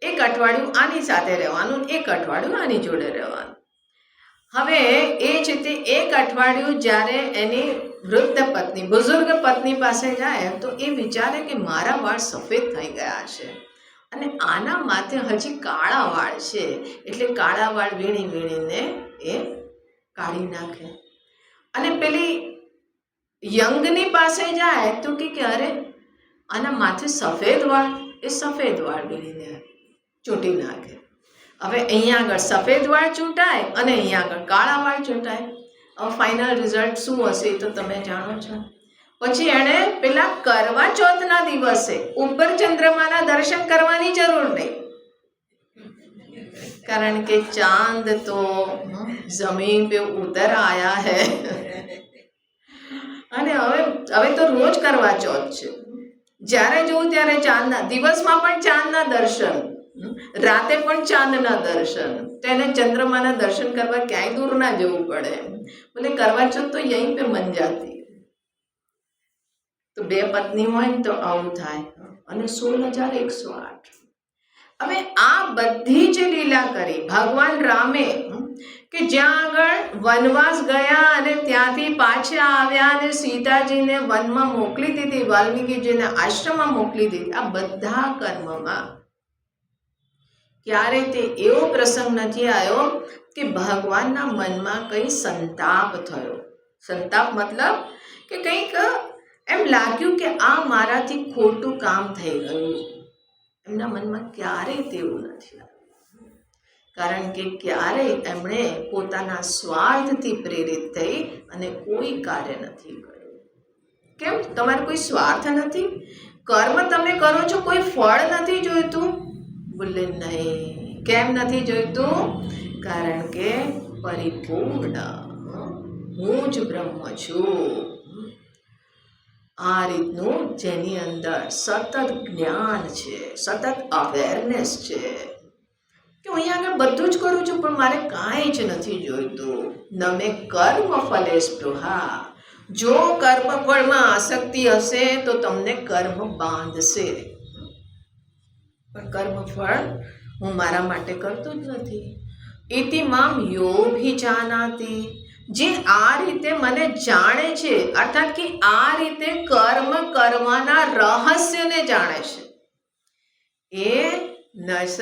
Speaker 1: એક અઠવાડિયું આની સાથે રહેવાનું, એક અઠવાડિયું આની જોડે રહેવાનું. હવે એ છે તે એક અઠવાડિયું જ્યારે એની વૃદ્ધ પત્ની, બુઝુર્ગ પત્ની પાસે જાય તો એ વિચારે કે મારા વાળ સફેદ થઈ ગયા છે અને આના માથે હજી કાળા વાળ છે, એટલે કાળા વાળ વીણીને એ કાઢી નાખે. અને પેલી યંગની પાસે જાય તો કે અરે આના માથે સફેદ વાળ, એ સફેદ વાળ વીણીને ચૂંટી નાખે. હવે અહીંયા આગળ સફેદ વાળ ચૂંટાય અને અહીંયા આગળ કાળા વાળ ચૂંટાય. હવે ફાઇનલ રિઝલ્ટ શું હશે એ તો તમે જાણો છો. પછી એણે પેલા કરવા ચોથના દિવસે ઉપર ચંદ્રમાના દર્શન કરવાની જરૂર નહીં, કારણ કે ચાંદ તો જમીન पे ઉતર આયા હે. અને હવે તો રોજ કરવા ચોથ છે. જ્યારે જોઉં ત્યારે ચાંદના દિવસમાં પણ ચાંદના દર્શન, રાતે પણ ચાંદના દર્શન. તેને ચંદ્રમાના દર્શન કરવા ક્યાંય દૂર ના જવું પડે. બોલે કરવા ચોથ તો યહીં पे મન જાતી. તો બે પત્ની હોય ને તો આવું થાય. અને 16,108. હવે આ બધી જ લીલા કરી ભગવાન રામે, કે જ્યાં આગળ વનવાસ ગયા અને ત્યાંથી પાછા આવ્યા અને સીતાજીને વનમાં મોકલી દીધી, વાલ્મીકીજીને આશ્રમમાં મોકલી દીધી. આ બધા કર્મમાં ક્યારે તે એવો પ્રસંગ નથી આવ્યો કે ભગવાનના મનમાં કંઈ સંતાપ થયો. સંતાપ મતલબ કે કંઈક એમ લાગ્યું કે આ મારાથી ખોટું કામ થઈ ગયું. એમના મનમાં ક્યારેય તેવું નથી આવ્યું, કારણ કે ક્યારેય એમણે પોતાના સ્વાર્થથી પ્રેરિત થઈ અને કોઈ કાર્ય નથી કર્યું. કેમ? તમારે કોઈ સ્વાર્થ નથી? કર્મ તમે કરો છો, કોઈ ફળ નથી જોઈતું? બોલે નહીં. કેમ નથી જોઈતું? કારણ કે પરિપૂર્ણ હું જ બ્રહ્મ છું. આ રીતનું જેની અંદર સતત જ્ઞાન છે, સતત અવેરનેસ છે, કે હું અહીંયા આગળ બધું જ કરું છું પણ મારે કાંઈ જ નથી જોઈતું. નમે કર્મ ફલે સ્પૃહા. જો કર્મ ફળમાં આસક્તિ હશે તો તમને કર્મ બાંધશે, પણ કર્મ ફળ હું મારા માટે કરતો જ નથી. ઇતિ મામ યો ભી જાનાતિ. જે આ રીતે મને જાણે છે, અર્થાત કે આ રીતે કર્મ કરવાના રહસ્યને જાણે છે, એ નસ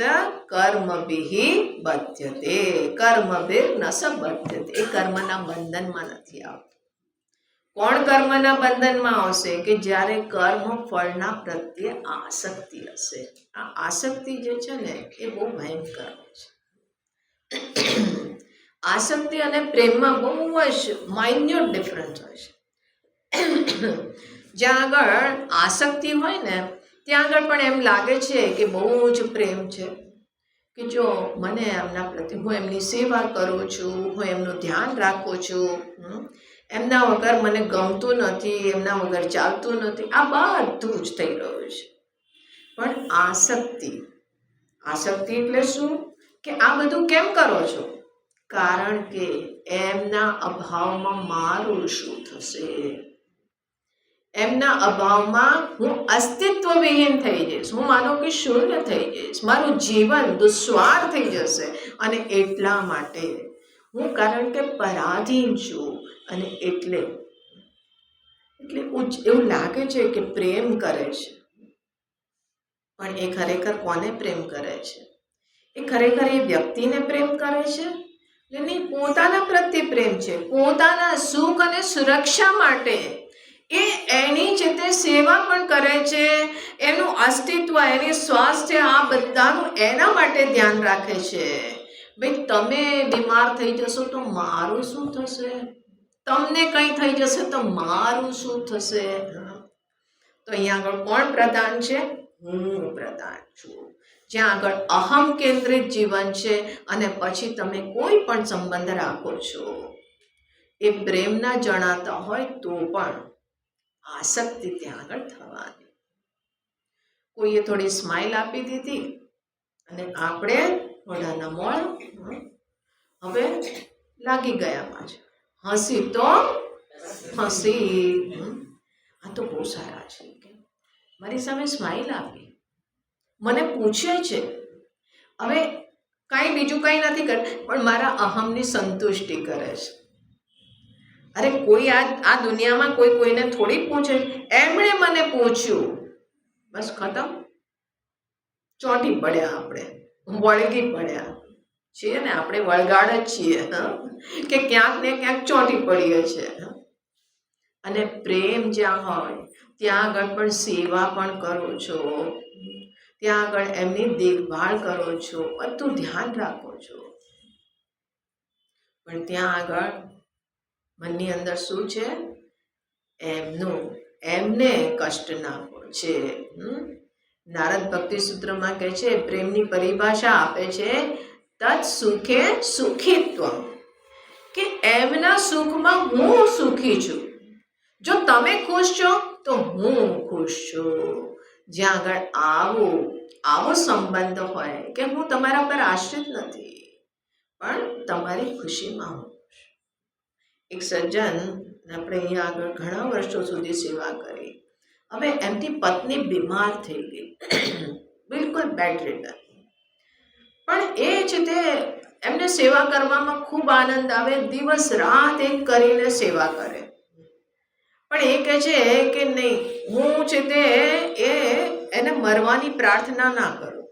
Speaker 1: કર્મભિ બધ્યતે. કર્મભિર નસ બધ્યતે. એ કર્મના બંધનમાં નથી આવતો. કોણ કર્મના બંધનમાં આવશે? કે જ્યારે કર્મ ફળના પ્રત્યે આસક્તિ હશે. આ આસક્તિ જે છે ને એ બહુ ભયંકર હોય છે. આસક્તિ અને પ્રેમમાં બહુ જ માઇન્યુટ ડિફરન્સ હોય છે. જ્યાં આગળ આસક્તિ હોય ને ત્યાં આગળ પણ એમ લાગે છે કે બહુ જ પ્રેમ છે, કે જો મને એમના પ્રત્યે હું એમની સેવા કરું છું, હું એમનું ધ્યાન રાખું છું, એમના વગર મને ગમતું નથી, એમના વગર ચાલતું નથી. આ બધું જ થઈ રહ્યું છે. પણ આસક્તિ એટલે શું? કે આ બધું કેમ કરો છો? કારણ કે એમના અભાવમાં મારું શું થશે? એમના અભાવમાં હું અસ્તિત્વ વિહીન થઈ જઈશ. હું માનો કે શૂન્ય થઈ જઈશ. મારું જીવન દુસ્વાર થઈ જશે. અને એટલા માટે હું, કારણ કે પરાધીન છું, અને એટલે એવું લાગે છે કે પ્રેમ કરે છે, પણ એ ખરેખર કોને પ્રેમ કરે છે? એ ખરેખર એ વ્યક્તિને પ્રેમ કરે છે? નહીં, પોતાના પ્રત્યે પ્રેમ છે. પોતાના સુખ અને સુરક્ષા માટે એ એની જે તે સેવા પણ કરે છે. એનું અસ્તિત્વ, એની સ્વાસ્થ્ય, આ બધાનું એના માટે ધ્યાન રાખે છે. ભાઈ, તમે બીમાર થઈ જશો તો મારું શું થશે? તમને કંઈ થઈ જશે તો મારું શું થશે? તો અહીંયા આગળ કોણ પ્રધાન છે? હું પ્રધાન છું. જ્યાં આગળ અહમ કેન્દ્રિત જીવન છે અને પછી તમે કોઈ પણ સંબંધ રાખો છો એ પ્રેમ ના જણાતા હોય તો પણ આસક્તિ ત્યાં આગળ થવાની. કોઈએ થોડી સ્માઇલ આપી દીધી અને આપણે મોઢાના મોળ હવે લાગી ગયા પાછા. હસી તો હસી. આ તો બહુ સારા છે કે મારી સામે સ્માઇલ આપી, મને પૂછે છે. હવે કાંઈ બીજું કંઈ નથી કરતું, પણ મારા અહમની સંતુષ્ટિ કરે છે. અરે કોઈ આ દુનિયામાં કોઈ કોઈને થોડી પૂછે? એમણે મને પૂછ્યું, બસ ખતમ. ચોંટી પડ્યા, આપણે વળગી પડ્યા છીએ ને. આપણે વળગાડ જ છીએ કે ક્યાંક ને ક્યાંક ચોંટી પડીએ છીએ. અને પ્રેમ જ્યાં હોય, ત્યાં આગળ પણ સેવા પણ કરો છો, ત્યાં આગળ એમની દેખભાળ કરો છો, બધું ધ્યાન રાખો છો, પણ ત્યાં આગળ મનની અંદર શું છે? એમને કષ્ટ ના પહોંચે. નારદ ભક્તિ સૂત્રમાં કહે છે, પ્રેમની પરિભાષા આપે છે, તત્ સુખે સુખીત્વમ, કે એમના સુખમાં હું સુખી છું. જો તમે ખુશ છો તો હું ખુશ છું. જ્યાં આગળ આવો સંબંધ હોય કે હું તમારા પર આશ્રિત નથી, પણ તમારી ખુશીમાં હું. એક સજ્જન આપણે અહીંયા આગળ ઘણા વર્ષો સુધી સેવા કરી. હવે એમની પત્ની બીમાર થઈ ગઈ, બિલકુલ બેડ રિડન. પણ એ છે તે એમને સેવા કરવામાં ખૂબ આનંદ આવે, દિવસ રાત એક કરીને સેવા કરે. પણ એ કહે છે કે નહીં, હું છે તે એને મરવાની પ્રાર્થના ના કરું.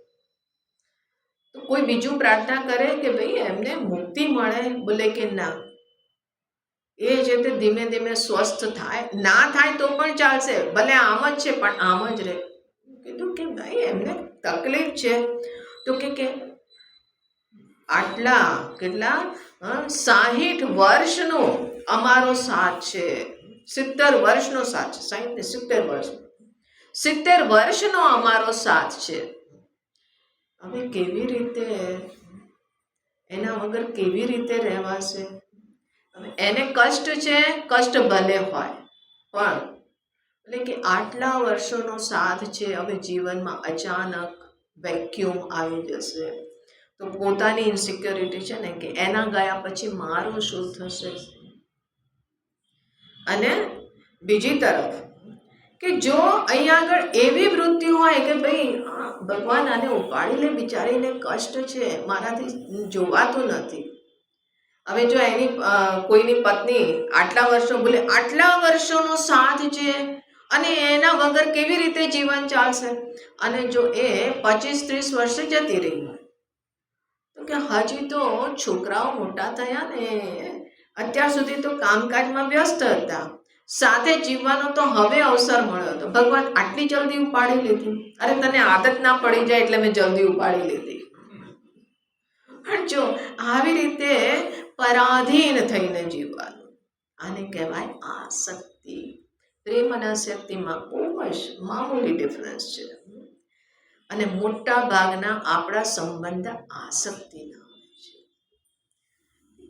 Speaker 1: તો કોઈ બીજું પ્રાર્થના કરે કે ભાઈ એમને મુક્તિ મળે. બોલે કે ના, એ છે તે ધીમે ધીમે સ્વસ્થ થાય, ના થાય તો પણ ચાલશે, ભલે આમ જ છે પણ આમ જ રહે. કીધું કે ભાઈ એમને તકલીફ છે. તો કે આટલા કેટલા 60 વર્ષનો અમારો સાથ છે, 70 વર્ષનો સાથ છે, 70 વર્ષનો અમારો સાથ છે. હવે કેવી રીતે એના વગર કેવી રીતે રહેવાશે? એને કષ્ટ છે, કષ્ટ ભલે હોય, પણ એટલે કે આટલા વર્ષોનો સાથ છે, હવે જીવનમાં અચાનક વેક્યુમ આવી જશે તો પોતાની ઇન્સિક્યોરિટી છે ને, કે એના ગયા પછી મારું શું થશે. અને બીજી તરફ કે જો અહીંયા આગળ એવી વૃત્તિ હોય કે ભાઈ ભગવાન આને ઉપાડી લે, બિચારીને કષ્ટ છે, મારાથી જોવાતું નથી. હવે જો એની કોઈની પત્ની આટલા વર્ષો, બોલે આટલા વર્ષોનો સાથ છે અને એના વગર કેવી રીતે જીવન ચાલશે? અને જો એ 25-30 વર્ષે જતી રહી હોય તો કે હજી તો છોકરાઓ મોટા થયા ને, અત્યાર સુધી તો કામકાજમાં વ્યસ્ત હતા, સાથે જીવવાનો તો હવે અવસર મળ્યો હતો, ભગવાન આટલી જલ્દી ઉપાડી લીધી. અરે તને આદત ના પડી જાય એટલે મેં જલ્દી ઉપાડી લીધી. પણ જો આવી રીતે પરાધીન થઈને જીવવાનું, આને કહેવાય આસક્તિ. પ્રેમ અને આસક્તિમાં બહુ જ મામૂલી ડિફરન્સ છે. અને મોટા ભાગના આપણા સંબંધ આસક્તિના હોય છે,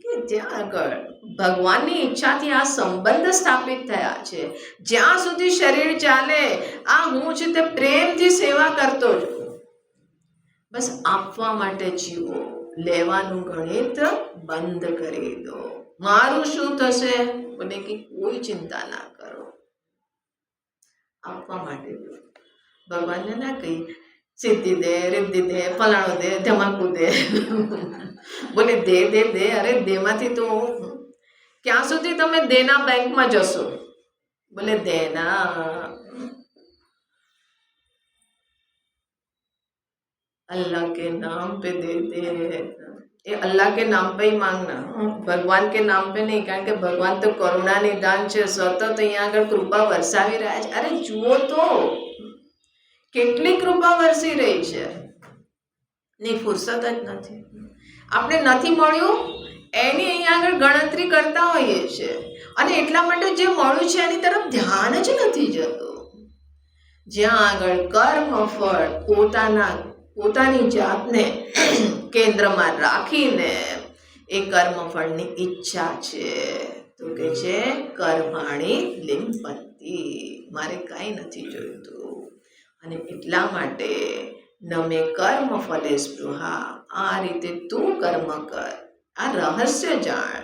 Speaker 1: કે જ્યાં આગળ ભગવાનની ઈચ્છાથી આ સંબંધ સ્થાપિત થયા છે. જ્યાં સુધી શરીર ચાલે, આ હું છે તે પ્રેમથી સેવા કરતો છું. બસ આપવા માટે જીવો, લેવાનું ગણિત બંધ કરી દો. મારું શું થશે? બોલે કે કોઈ ચિંતા ના કરો, આપવા માટે. ભગવાનને ના કહી સિદ્ધિ દે, રિદ્ધિ દે, ફલાણું દે, ધમાકું દે. બોલે દે દે દે. અરે દેમાંથી તો ક્યાં સુધી તમે દેના બેંકમાં જશો? બોલે દેના अल्लाह के नाम पे दे दे. ये अल्लाह के नाम पे ही मांगना, भगवान के नाम पे नहीं. कारण કે ભગવાન તો કરુણા નિદાન છે, સતત અહીંયા આગળ કૃપા વરસાવી રહ્યા છે. અરે જુઓ તો કેટલી કૃપા વરસી રહી છે, ની ફુરસત જ નથી. આપણે નથી મળ્યું એની અહીંયા આગળ ગણતરી કરતા હોઈએ છે, અને એટલા માટે જે મળ્યું છે એની તરફ ધ્યાન જ નથી જતું. જ્યાં આગળ કર્મ ફળ પોતાની જાતને કેન્દ્રમાં રાખીને એ કર્મફળની ઈચ્છા છે, તો કે છે કર્માણી લિંપંતિ, મારે કાંઈ નથી જોઈતું. અને એટલા માટે નમે કર્મ ફલે સ્પૃહા, આ રીતે તું કર્મ કર, આ રહસ્ય જાણ.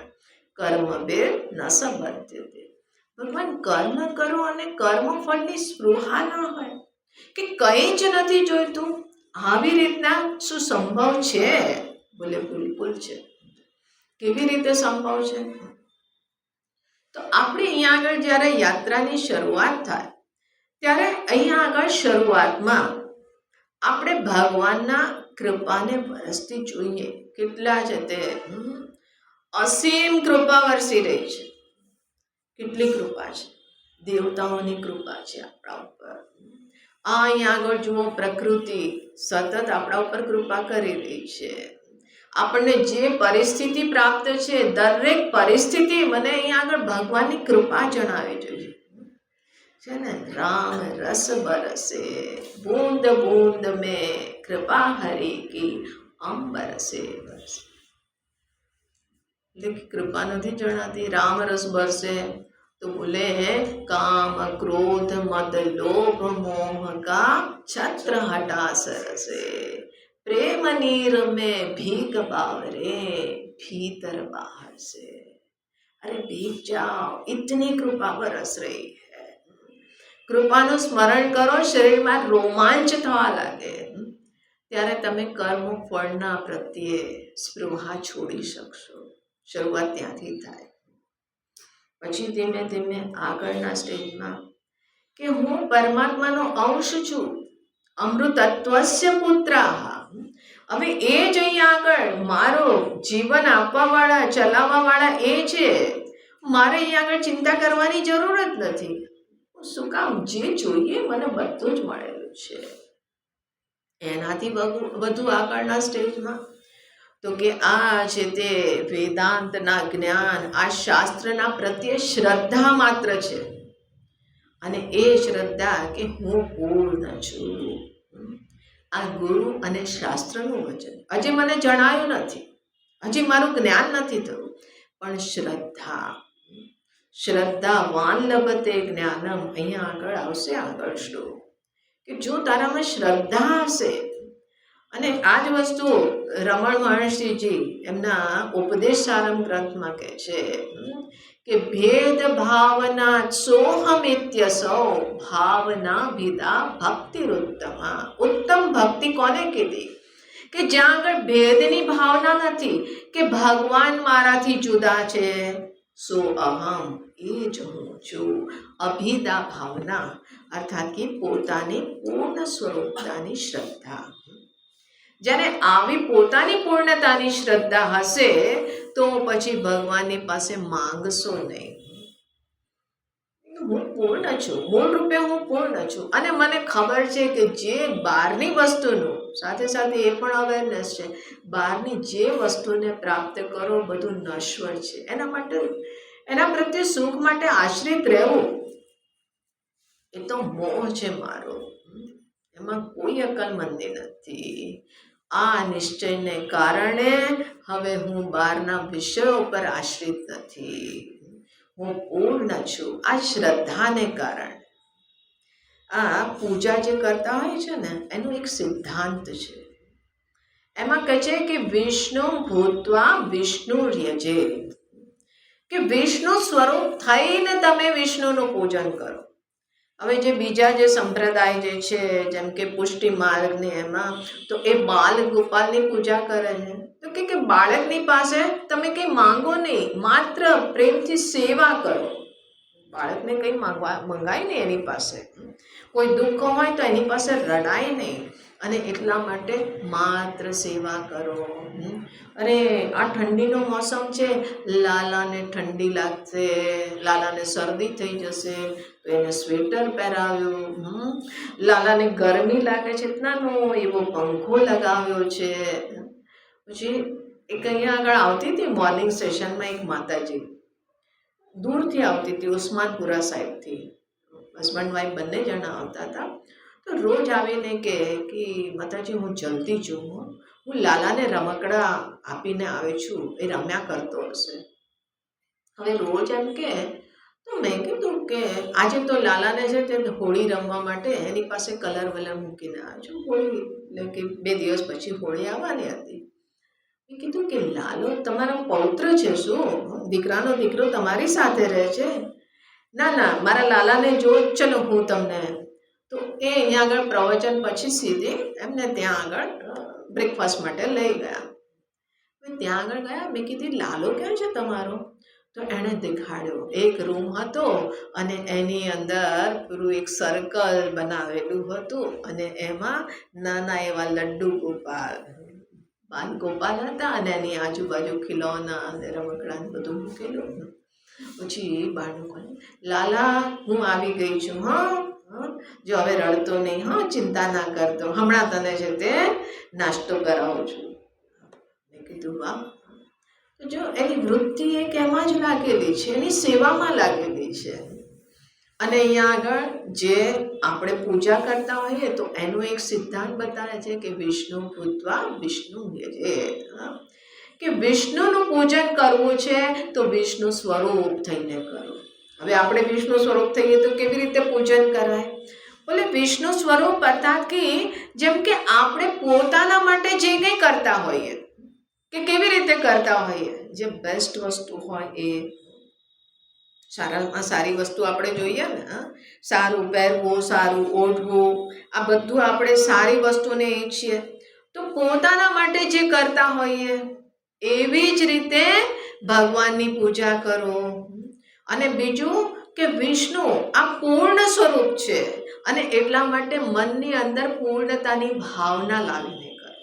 Speaker 1: કર્મ બે ન સંબધ્યતે. ભગવાન કર્મ કરો અને કર્મફળની સ્પૃહા ન હોય, કે કંઈ જ નથી જોઈતું. આવી રીતના શું સંભવ છે? બોલે બિલકુલ છે. કેવી રીતે સંભવ છે? તો આપણે અહીંયા આગળ જ્યારે યાત્રાની શરૂઆત થાય ત્યારે અહીંયા આગળ શરૂઆતમાં આપણે ભગવાનના કૃપાને વરસતી જોઈએ. કેટલા છે તે અસીમ કૃપા વરસી રહી છે. કેટલી કૃપા છે. દેવતાઓની કૃપા છે આપણા ઉપર. અહીંયા આગળ જુઓ, પ્રકૃતિ સતત આપણા ઉપર કૃપા કરી રહી છે. આપણને જે પરિસ્થિતિ પ્રાપ્ત છે, દરેક પરિસ્થિતિ મને અહીંયા આગળ ભગવાનની કૃપા જણાવી જોઈએ છે ને. રામ રસ બરસે, બૂંદ બૂંદ મેં કૃપા હરી કી, અમ બરસે બરસે. એટલે કૃપા નથી જણાતી. રામ રસ બરસે तो बोले काम क्रोध मद लोभ मोह का छत्र हटा सरसे, प्रेम नीर में भीग बावरे भीतर बाहर से. अरे भीग जाओ, इतनी कृपा बरस रही है. કૃપાનું સ્મરણ કરો, શરીરમાં રોમાંચ થવા લાગે, ત્યારે તમે કર્મ ફળના પ્રત્યે સ્પૃહા છોડી શકશો. શરૂઆત ત્યાંથી થાય. પછી ધીમે ધીમે આગળના સ્ટેજમાં કે હું પરમાત્માનો અંશ છું, અમૃતત્વસ્ય પુત્રાહ. હવે એ જ અહીંયા આગળ મારો જીવન આપવાવાળા, ચલાવવાવાળા એ છે. મારે અહીંયા આગળ ચિંતા કરવાની જરૂર જ નથી. શું કામ? જે જોઈએ મને બધું જ મળેલું છે. એનાથી વધુ આગળના સ્ટેજમાં તો કે આ છે તે વેદાંતના જ્ઞાન, આ શાસ્ત્રના પ્રત્યે શ્રદ્ધા માત્ર છે. અને એ શ્રદ્ધા કે હું પૂર્ણ છું. આ ગુરુ અને શાસ્ત્રનું વચન હજી મને જણાયું નથી, હજી મારું જ્ઞાન નથી થયું, પણ શ્રદ્ધાવાન લભતે જ્ઞાનમ. અહીંયા આગળ આવશે આગળ શ્લોક કે જો તારામાં શ્રદ્ધા હશે. અને આ જ વસ્તુ રમણ મહર્ષિજી એમના ઉપદેશ સારમ ગ્રંથમાં કહે છે કે ભેદ ભાવના સોહમિત્યસૌ ભાવના ભેદા ભક્તિરુત્તમા. ઉત્તમ ભક્તિ કોને કીધી? કે જ્યાં આગળ ભેદની ભાવના નથી કે ભગવાન મારાથી જુદા છે, સો અહમ, એ જ હું છું. અભિદા ભાવના અર્થાત કે પોતાની પૂર્ણ સ્વરૂપતાની શ્રદ્ધા. જ્યારે આવી પોતાની પૂર્ણતાની શ્રદ્ધા હશે તો પછી ભગવાનની પાસે માંગશો નહીં. હું પૂર્ણ છું, મૂળ રૂપે હું પૂર્ણ છું. અને મને ખબર છે કે જે બહારની વસ્તુનું સાથે સાથે એ પણ અવેરનેસ છે, બહારની જે વસ્તુને પ્રાપ્ત કરો બધું નશ્વર છે. એના માટે, એના પ્રત્યે સુખ માટે આશ્રિત રહેવું એ તો મોહ છે મારો. એમાં કોઈ અકલમંદી નથી. આ નિશ્ચયને કારણે હવે હું બહારના વિષયો પર આશ્રિત નથી, હું પૂર્ણ છું. આ શ્રદ્ધાને કારણે આ પૂજા જે કરતા હોય છે ને, એનો એક સિદ્ધાંત છે. એમાં કહે છે કે વિષ્ણુ ભૂત્વા વિષ્ણુ યજેત, કે વિષ્ણુ સ્વરૂપ થઈને તમે વિષ્ણુનું પૂજન કરો. હવે જે બીજા જે સંપ્રદાય જે છે, જેમ કે પુષ્ટિ માર્ગને એમાં તો એ બાલ ગોપાલની પૂજા કરે છે. તો કે બાળકની પાસે તમે કંઈ માંગો નહીં, માત્ર પ્રેમથી સેવા કરો. બાળકને કંઈ મંગાય નહીં એની પાસે, કોઈ દુઃખ હોય તો એની પાસે રડાય નહીં, અને એટલા માટે માત્ર સેવા કરો. અરે આ ઠંડીનો મોસમ છે, લાલાને ઠંડી લાગશે, લાલાને શરદી થઈ જશે તો એને સ્વેટર પહેરાવ્યું, લાલાને ગરમી લાગે છે એટલાનો એવો પંખો લગાવ્યો છે. પછી એક અહીંયા આગળ આવતી હતી મોર્નિંગ સેશનમાં એક માતાજી, દૂરથી આવતી હતી, ઉસ્માનપુરા સાઈડથી. હસબન્ડ વાઈફ બંને જણા આવતા હતા. તો રોજ આવીને કે માતાજી હું જલ્દી જોઉં, હું લાલાને રમકડા આપીને આવી છું, એ રમ્યા કરતો હશે. હવે રોજ એમ કે તો મેં કીધું કે આજે તો લાલાને છે તે હોળી રમવા માટે એની પાસે કલર વલર મૂકીને આવ્યો છું. હોળી એટલે કે 2 દિવસ પછી હોળી આવવાની હતી. મેં કીધું કે લાલો તમારો પૌત્ર છે, શું દીકરાનો દીકરો તમારી સાથે રહે છે? ના ના, મારા લાલાને જો, ચલો હું તમને. તો એ અહીંયા આગળ પ્રવચન પછી સીધે એમને ત્યાં આગળ બ્રેકફાસ્ટ માટે લઈ ગયા. ત્યાં આગળ ગયા, મેં કીધી લાલો ક્યાં છે તમારો? તો એણે દેખાડ્યો. એક રૂમ હતો અને એની અંદર પૂરું એક સર્કલ બનાવેલું હતું, અને એમાં નાના એવા લડ્ડુ ગોપાલ, બાલ ગોપાલ હતા, અને એની આજુબાજુ ખિલોના અને રમકડા બધું મૂકેલું. પછી બાળકોને લાલા હું આવી ગઈ છું, જો હવે રડતો નહીં, ચિંતા ના કરતો, હમણાં તને છે તે નાસ્તો કરાવું છું. મેં કીધું વાહ. જો એની વૃત્તિ એક એમાં જ લાગેલી છે, એની સેવામાં લાગેલી છે. અને અહીંયા આગળ જે આપણે પૂજા કરતા હોઈએ તો એનો એક સિદ્ધાંત બતાવે છે કે વિષ્ણુ ભૂત્વા વિષ્ણુ યજેત, કે વિષ્ણુનું પૂજન કરવું છે તો વિષ્ણુ સ્વરૂપ થઈને કરવું. હવે આપણે વિષ્ણુ સ્વરૂપ થઈએ તો કેવી રીતે પૂજન કરાય? બોલે વિષ્ણુ સ્વરૂપ અર્થાત કે જેમ કે આપણે પોતાના માટે જે કંઈ કરતા હોઈએ, કે કેવી રીતે કરતા હોઈએ, જે બેસ્ટ વસ્તુ હોય એ સારામાં સારી વસ્તુ આપણે જોઈએ ને, સારું પહેરવું, સારું ઓઢવું, આ બધું આપણે સારી વસ્તુને ઈચ્છીએ. તો પોતાના માટે જે કરતા હોઈએ એવી જ રીતે ભગવાનની પૂજા કરો. અને બીજું કે વિષ્ણુ આ પૂર્ણ સ્વરૂપ છે અને એટલા માટે મનની અંદર પૂર્ણતાની ભાવના લાવીને કરો.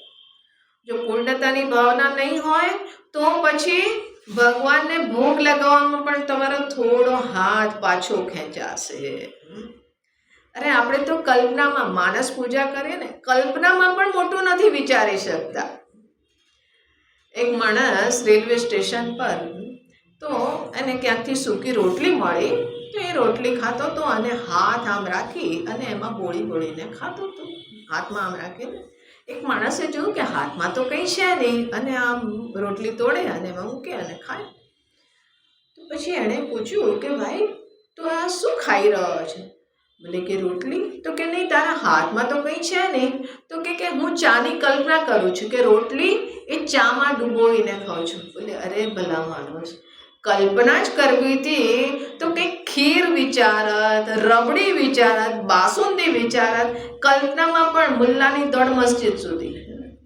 Speaker 1: જો પૂર્ણતાની ભાવના નહીં હોય તો પછી ભગવાનને ભોગ લગાવવામાં પણ તમારો થોડો હાથ પાછો ખેંચાશે. અરે આપણે તો કલ્પનામાં માનસ પૂજા કરીએ ને, કલ્પનામાં પણ મોટું નથી વિચારી શકતા. એક માણસ રેલવે સ્ટેશન પર, તો એને ક્યાંકથી સૂકી રોટલી મળી, તો એ રોટલી ખાતો હતો અને હાથ આમ રાખી અને એમાં બોળી બોળીને ખાતો હતો. હાથમાં આમ રાખીને એક માણસે જોયું કે હાથમાં તો કંઈ છે નહીં, અને આમ રોટલી તોડે અને એમાં મૂકે અને ખાય. તો પછી એણે પૂછ્યું કે ભાઈ તો આ શું ખાઈ રહ્યો છે? બોલે કે રોટલી. તો કે નહીં, તારા હાથમાં તો કંઈ છે નહીં. તો કે હું ચાની કલ્પના કરું છું કે રોટલી એ ચામાં ડૂબોવીને ખાઉં છું. બોલે અરે ભલા માણસ, કલ્પના જ કરવી હતી તો કંઈક ખીર વિચારત, રબડી વિચારત, બાસુંદી વિચારત. કલ્પનામાં પણ મુલ્લાની દોડ મસ્જિદ સુધી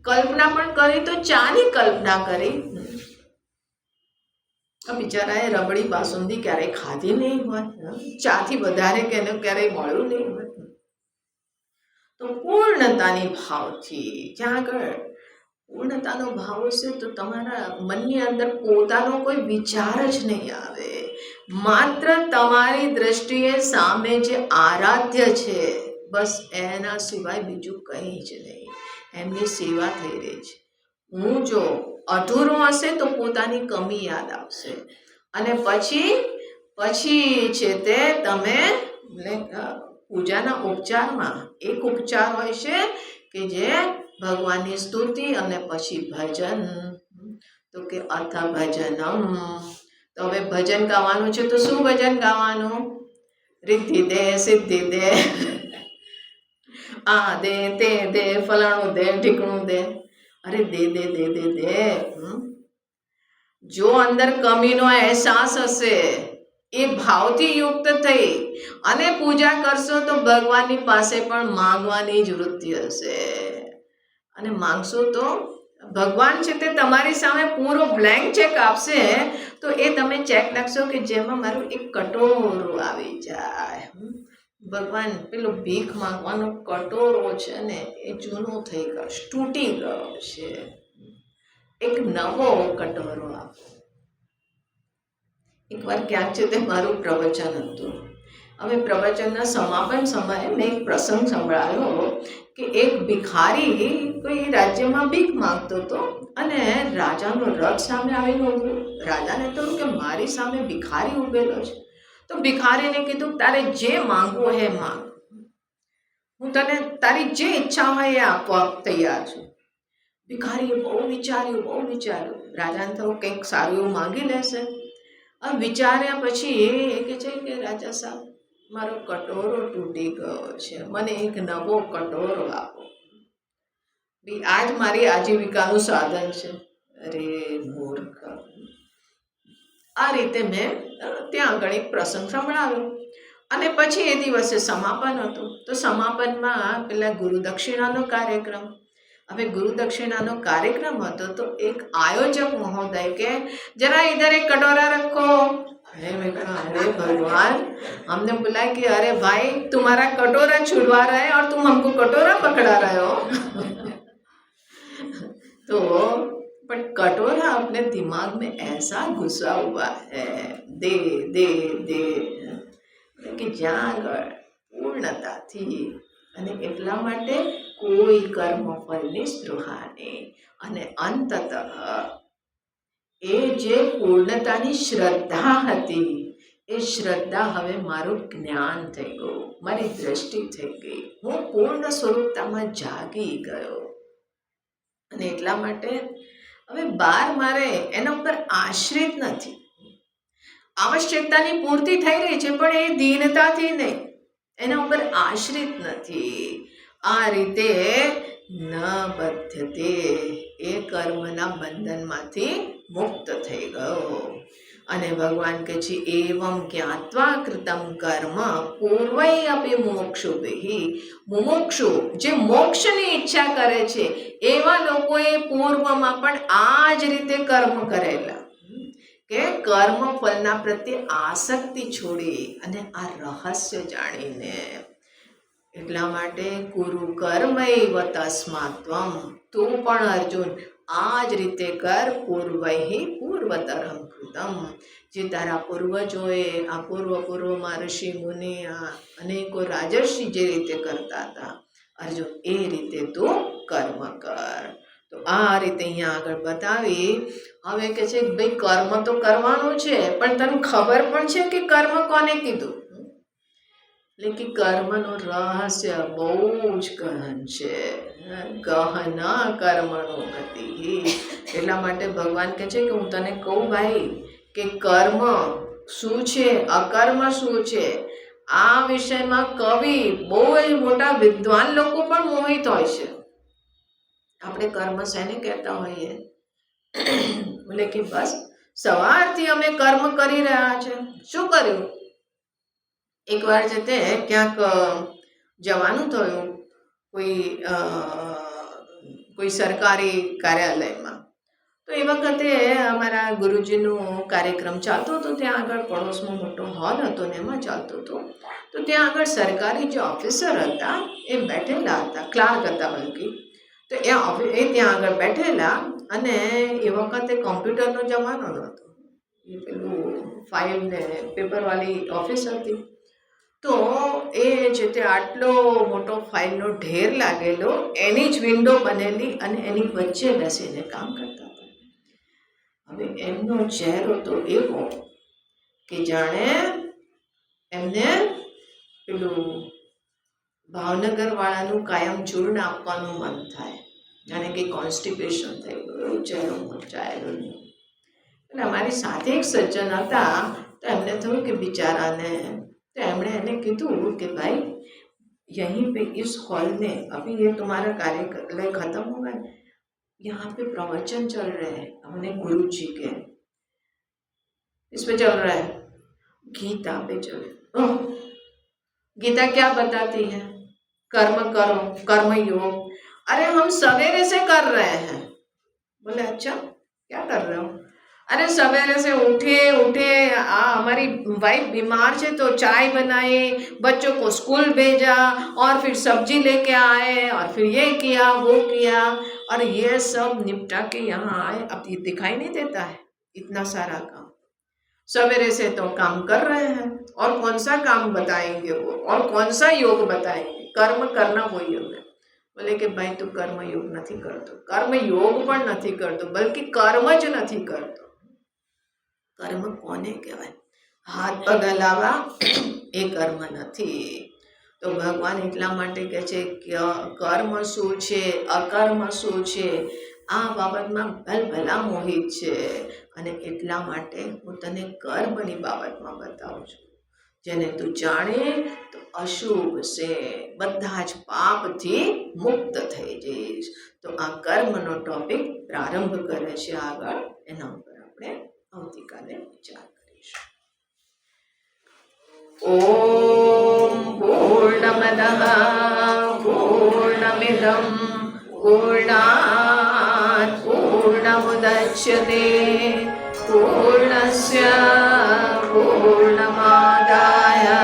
Speaker 1: કલ્પના પણ કરી, તો ચાની કલ્પના કરી. બિચારાએ રબડી બાસુંદી ક્યારેય ખાધી નહીં હોય, ચાથી વધારે કે એને ક્યારેય મળ્યું નહીં હોય. તો પૂર્ણતાની ભાવથી, જ્યાં આગળ પૂર્ણતાનો ભાવ હશે તો તમારા મનની અંદર પોતાનો કોઈ વિચાર જ નહીં આવે. માત્ર તમારી દ્રષ્ટિએ સામે જે આરાધ્ય છે બસ એના સિવાય બીજું કંઈ જ નહીં, એમની સેવા થઈ રહી છે. હું જો અધૂરું હશે તો પોતાની કમી યાદ આવશે, અને પછી છે તે તમે પૂજાના ઉપચારમાં એક ઉપચાર હોય છે કે જે ભગવાનની સ્તુતિ અને પછી ભજન. તો કે અથ ભજનમ. તો હવે ભજન ગાવાનું છે તો શું ભજન ગાવાનું? રિદ્ધિ દે, સિદ્ધિ દે, આ દે, તે દે, ફલાણું દે, ઢીકણું દે. અરે દે દે દે દે દે. જો અંદર કમીનો અહેસાસ હશે, એ ભાવથી યુક્ત થઈ અને પૂજા કરશો તો ભગવાનની પાસે પણ માંગવાની જ વૃત્તિ હશે. અને માંગશો તો ભગવાન છે તે તમારી સામે પૂરો બ્લેન્ક ચેક આપશે. તો એ તમે ચેક નાખશો કે જેમાં મારું એક કટોરો આવી જાય. ભગવાન પેલો ભીખ માંગવાનો કટોરો છે ને એ જૂનો થઈ ગયો, તૂટી ગયો છે, એક નવો કટોરો આપો. એકવાર ક્યાંક છે તે મારું પ્રવચન હતું. હવે પ્રવચનના સમાપન સમયે મેં એક પ્રસંગ સંભળાયો કે એક ભિખારી કોઈ રાજ્યમાં ભીખ માંગતો હતો અને રાજાનો રથ સામે આવીને ઊભો. રાજાને કહ્યું કે મારી સામે ભિખારી ઊભેલો છે. તો ભિખારીને કીધું તારે જે માંગવું હે માંગ, હું તને તારી જે ઈચ્છા હોય એ આપવા તૈયાર છું. ભિખારીએ બહુ વિચાર્યું. રાજાને થયું કંઈક સારું એવું માંગી લેશે. હવે વિચાર્યા પછી એ કહે છે કે રાજા સાહેબ, મારો કટોરો તૂટી ગયો છે, મને એક નવો કટોરો આપો. આ જ મારી આજીવિકાનું સાધન છે. અરે મૂર્ખ. આ રીતે મેં ત્યાં આગળ એક પ્રસંગ સંભળાવ્યો. અને પછી એ દિવસે સમાપન હતું. તો સમાપનમાં પેલા ગુરુદક્ષિણાનો કાર્યક્રમ. હવે ગુરુદક્ષિણાનો કાર્યક્રમ હતો તો એક આયોજક મહોદય કે જરા इधर एक कटोरा रखो. अरे मैं कहा अरे भगवान, हमने बोला कि अरे भाई तुम्हारा कटोरा छुड़वा रहा है और तुम हमको कटोरा पकड़ा रहे हो. तो पर कटोरा अपने दिमाग में ऐसा घुसा हुआ है, दे दे दे, કે જ્યાં આગળ પૂર્ણતાથી અને એટલા માટે કોઈ કર્મફળની સ્પૃહા નહીં અને અંતતઃ એ જે પૂર્ણતાની શ્રદ્ધા હતી એ શ્રદ્ધા હવે મારું જ્ઞાન થઈ ગયું, મારી દ્રષ્ટિ થઈ ગઈ, હું પૂર્ણ સ્વરૂપતામાં જાગી ગયો. અને એટલા માટે હવે બાર મારે એના ઉપર આશ્રિત નથી. આવશ્યકતાની પૂર્તિ થઈ રહી છે પણ એ દીનતાથી નહીં, એના ઉપર આશ્રિત નથી. આ રીતે ન બધ્યતે, એ કર્મના બંધનમાંથી મુક્ત થઈ ગયો. અને ભગવાન કહે છે એવમ જ્ઞાત્વા કૃતમ કર્મ પૂર્વૈ અપી મુમુક્ષુભિઃ, મુમુક્ષુ જે મોક્ષની ઈચ્છા કરે છે એવા લોકોએ પૂર્વમાં પણ આ જ રીતે કર્મ કરેલા, કે કર્મ ફળના પ્રત્યે આસક્તિ છોડી અને આ રહસ્ય જાણીને. એટલા માટે કુરુ કર્મૈવ તસ્માત્વમ, તું પણ અર્જુન આ જ રીતે કર. પૂર્વૈ પૂર્વતરમ કૃતમ, જે તારા પૂર્વજોએ આ પૂર્વમાં ઋષિ મુનિ અનેકો રાજર્ષિ જે રીતે કરતા હતા અર્જુન, એ રીતે તું કર્મ કર. તો આ રીતે અહીંયા આગળ બતાવી. હવે કે છે ભાઈ કર્મ તો કરવાનું છે પણ તને ખબર પણ છે કે કર્મ કોને કીધું? એટલે કે કર્મનું રહસ્ય બહુ જ ગહન છે, ગહન કર્મનો ગતિ. એટલા માટે ભગવાન કહે છે કે હું તને કહું ભાઈ કે કર્મ શું છે, અકર્મ શું છે, આ વિષયમાં કવિ બહુ જ મોટા વિદ્વાન લોકો પણ મોહિત હોય છે. આપણે કર્મ શેને કહેતા હોઈએ? બોલે કે બસ સવારથી અમે કર્મ કરી રહ્યા છે. શું કર્યું? એકવાર છે તે ક્યાંક જવાનું થયું, કોઈ સરકારી કાર્યાલયમાં. તો એ વખતે અમારા ગુરુજીનું કાર્યક્રમ ચાલતો હતો. ત્યાં આગળ પડોશમાં મોટો હોલ હતો ને એમાં ચાલતો હતો. તો ત્યાં આગળ સરકારી જે ઓફિસર હતા એ બેઠેલા હતા, ક્લાર્ક હતા બલકી. તો એ ત્યાં આગળ બેઠેલા અને એ વખતે કોમ્પ્યુટરનો જમાનો નહોતો, એ પેલું ફાઇલ ને પેપરવાળી ઓફિસ હતી. તો એ છે તે આટલો મોટો ફાઇલનો ઢેર લાગેલો, એની જ વિન્ડો બનેલી અને એની વચ્ચે બેસીને કામ કરતા હતા. હવે એમનો ચહેરો તો એવો કે જાણે એમને પેલું ભાવનગર વાળાનું કાયમ ચૂર્ણ આપવાનું મન થાય, જાણે કે કોન્સ્ટિપેશન થઈ ગયું, એવું ચહેરો મૂંઝાયેલો. એટલે અમારી સાથે એક સજ્જન હતા, તો એમને થયું કે બિચારાને, तो एमने એને કીધું કે भाई यहीं पे इस हॉल में अभी ये तुम्हारा कार्यालय खत्म होगा, यहाँ पे प्रवचन चल रहे हैं अपने गुरु जी के, इस पे चल रहा है, गीता पे चल। गीता क्या बताती है? कर्म करो, कर्म योग। अरे हम सवेरे से कर रहे हैं। बोले अच्छा क्या कर रहे हो? अरे सवेरे से उठे हमारी वाइफ बीमार है तो चाय बनाई, बच्चों को स्कूल भेजा और फिर सब्जी लेके आए और फिर ये किया वो किया और ये सब निपटा के यहाँ आए। अब ये दिखाई नहीं देता है इतना सारा काम? सवेरे से तो काम कर रहे हैं और कौन सा काम बताएंगे वो, और कौन सा योग बताएंगे? कर्म करना वो योग है। बोले कि भाई तू कर्म योग नहीं करतो, कर्म योग पण नहीं करतो, बल्कि कर्म ज नहीं करतो। कर्म कोने कहेवाय? हाथ पग हलावा ए कर्म नहीं। तो भगवान એટલા માટે કહે છે કે કર્મ શું છે, અકર્મ શું છે, આ બાબતમાં ભલા મોહિત છે. અને એટલા માટે હું તને કર્મની બાબતમાં બતાવું છું, જેને તું જાણે તો અશુભ છે, બધા જ પાપથી મુક્ત થઈ જઈશ. તો આ કર્મનો ટોપિક પ્રારંભ કરે છે આગળ, એના ઉપર આપણે આવતીકાલે વિચાર કરીશું. ઓમ પૂર્ણમદઃ પૂર્ણમિદં પૂર્ણાત પૂર્ણમુદચ્યતે પૂર્ણસ્ય પૂર્ણમાદાય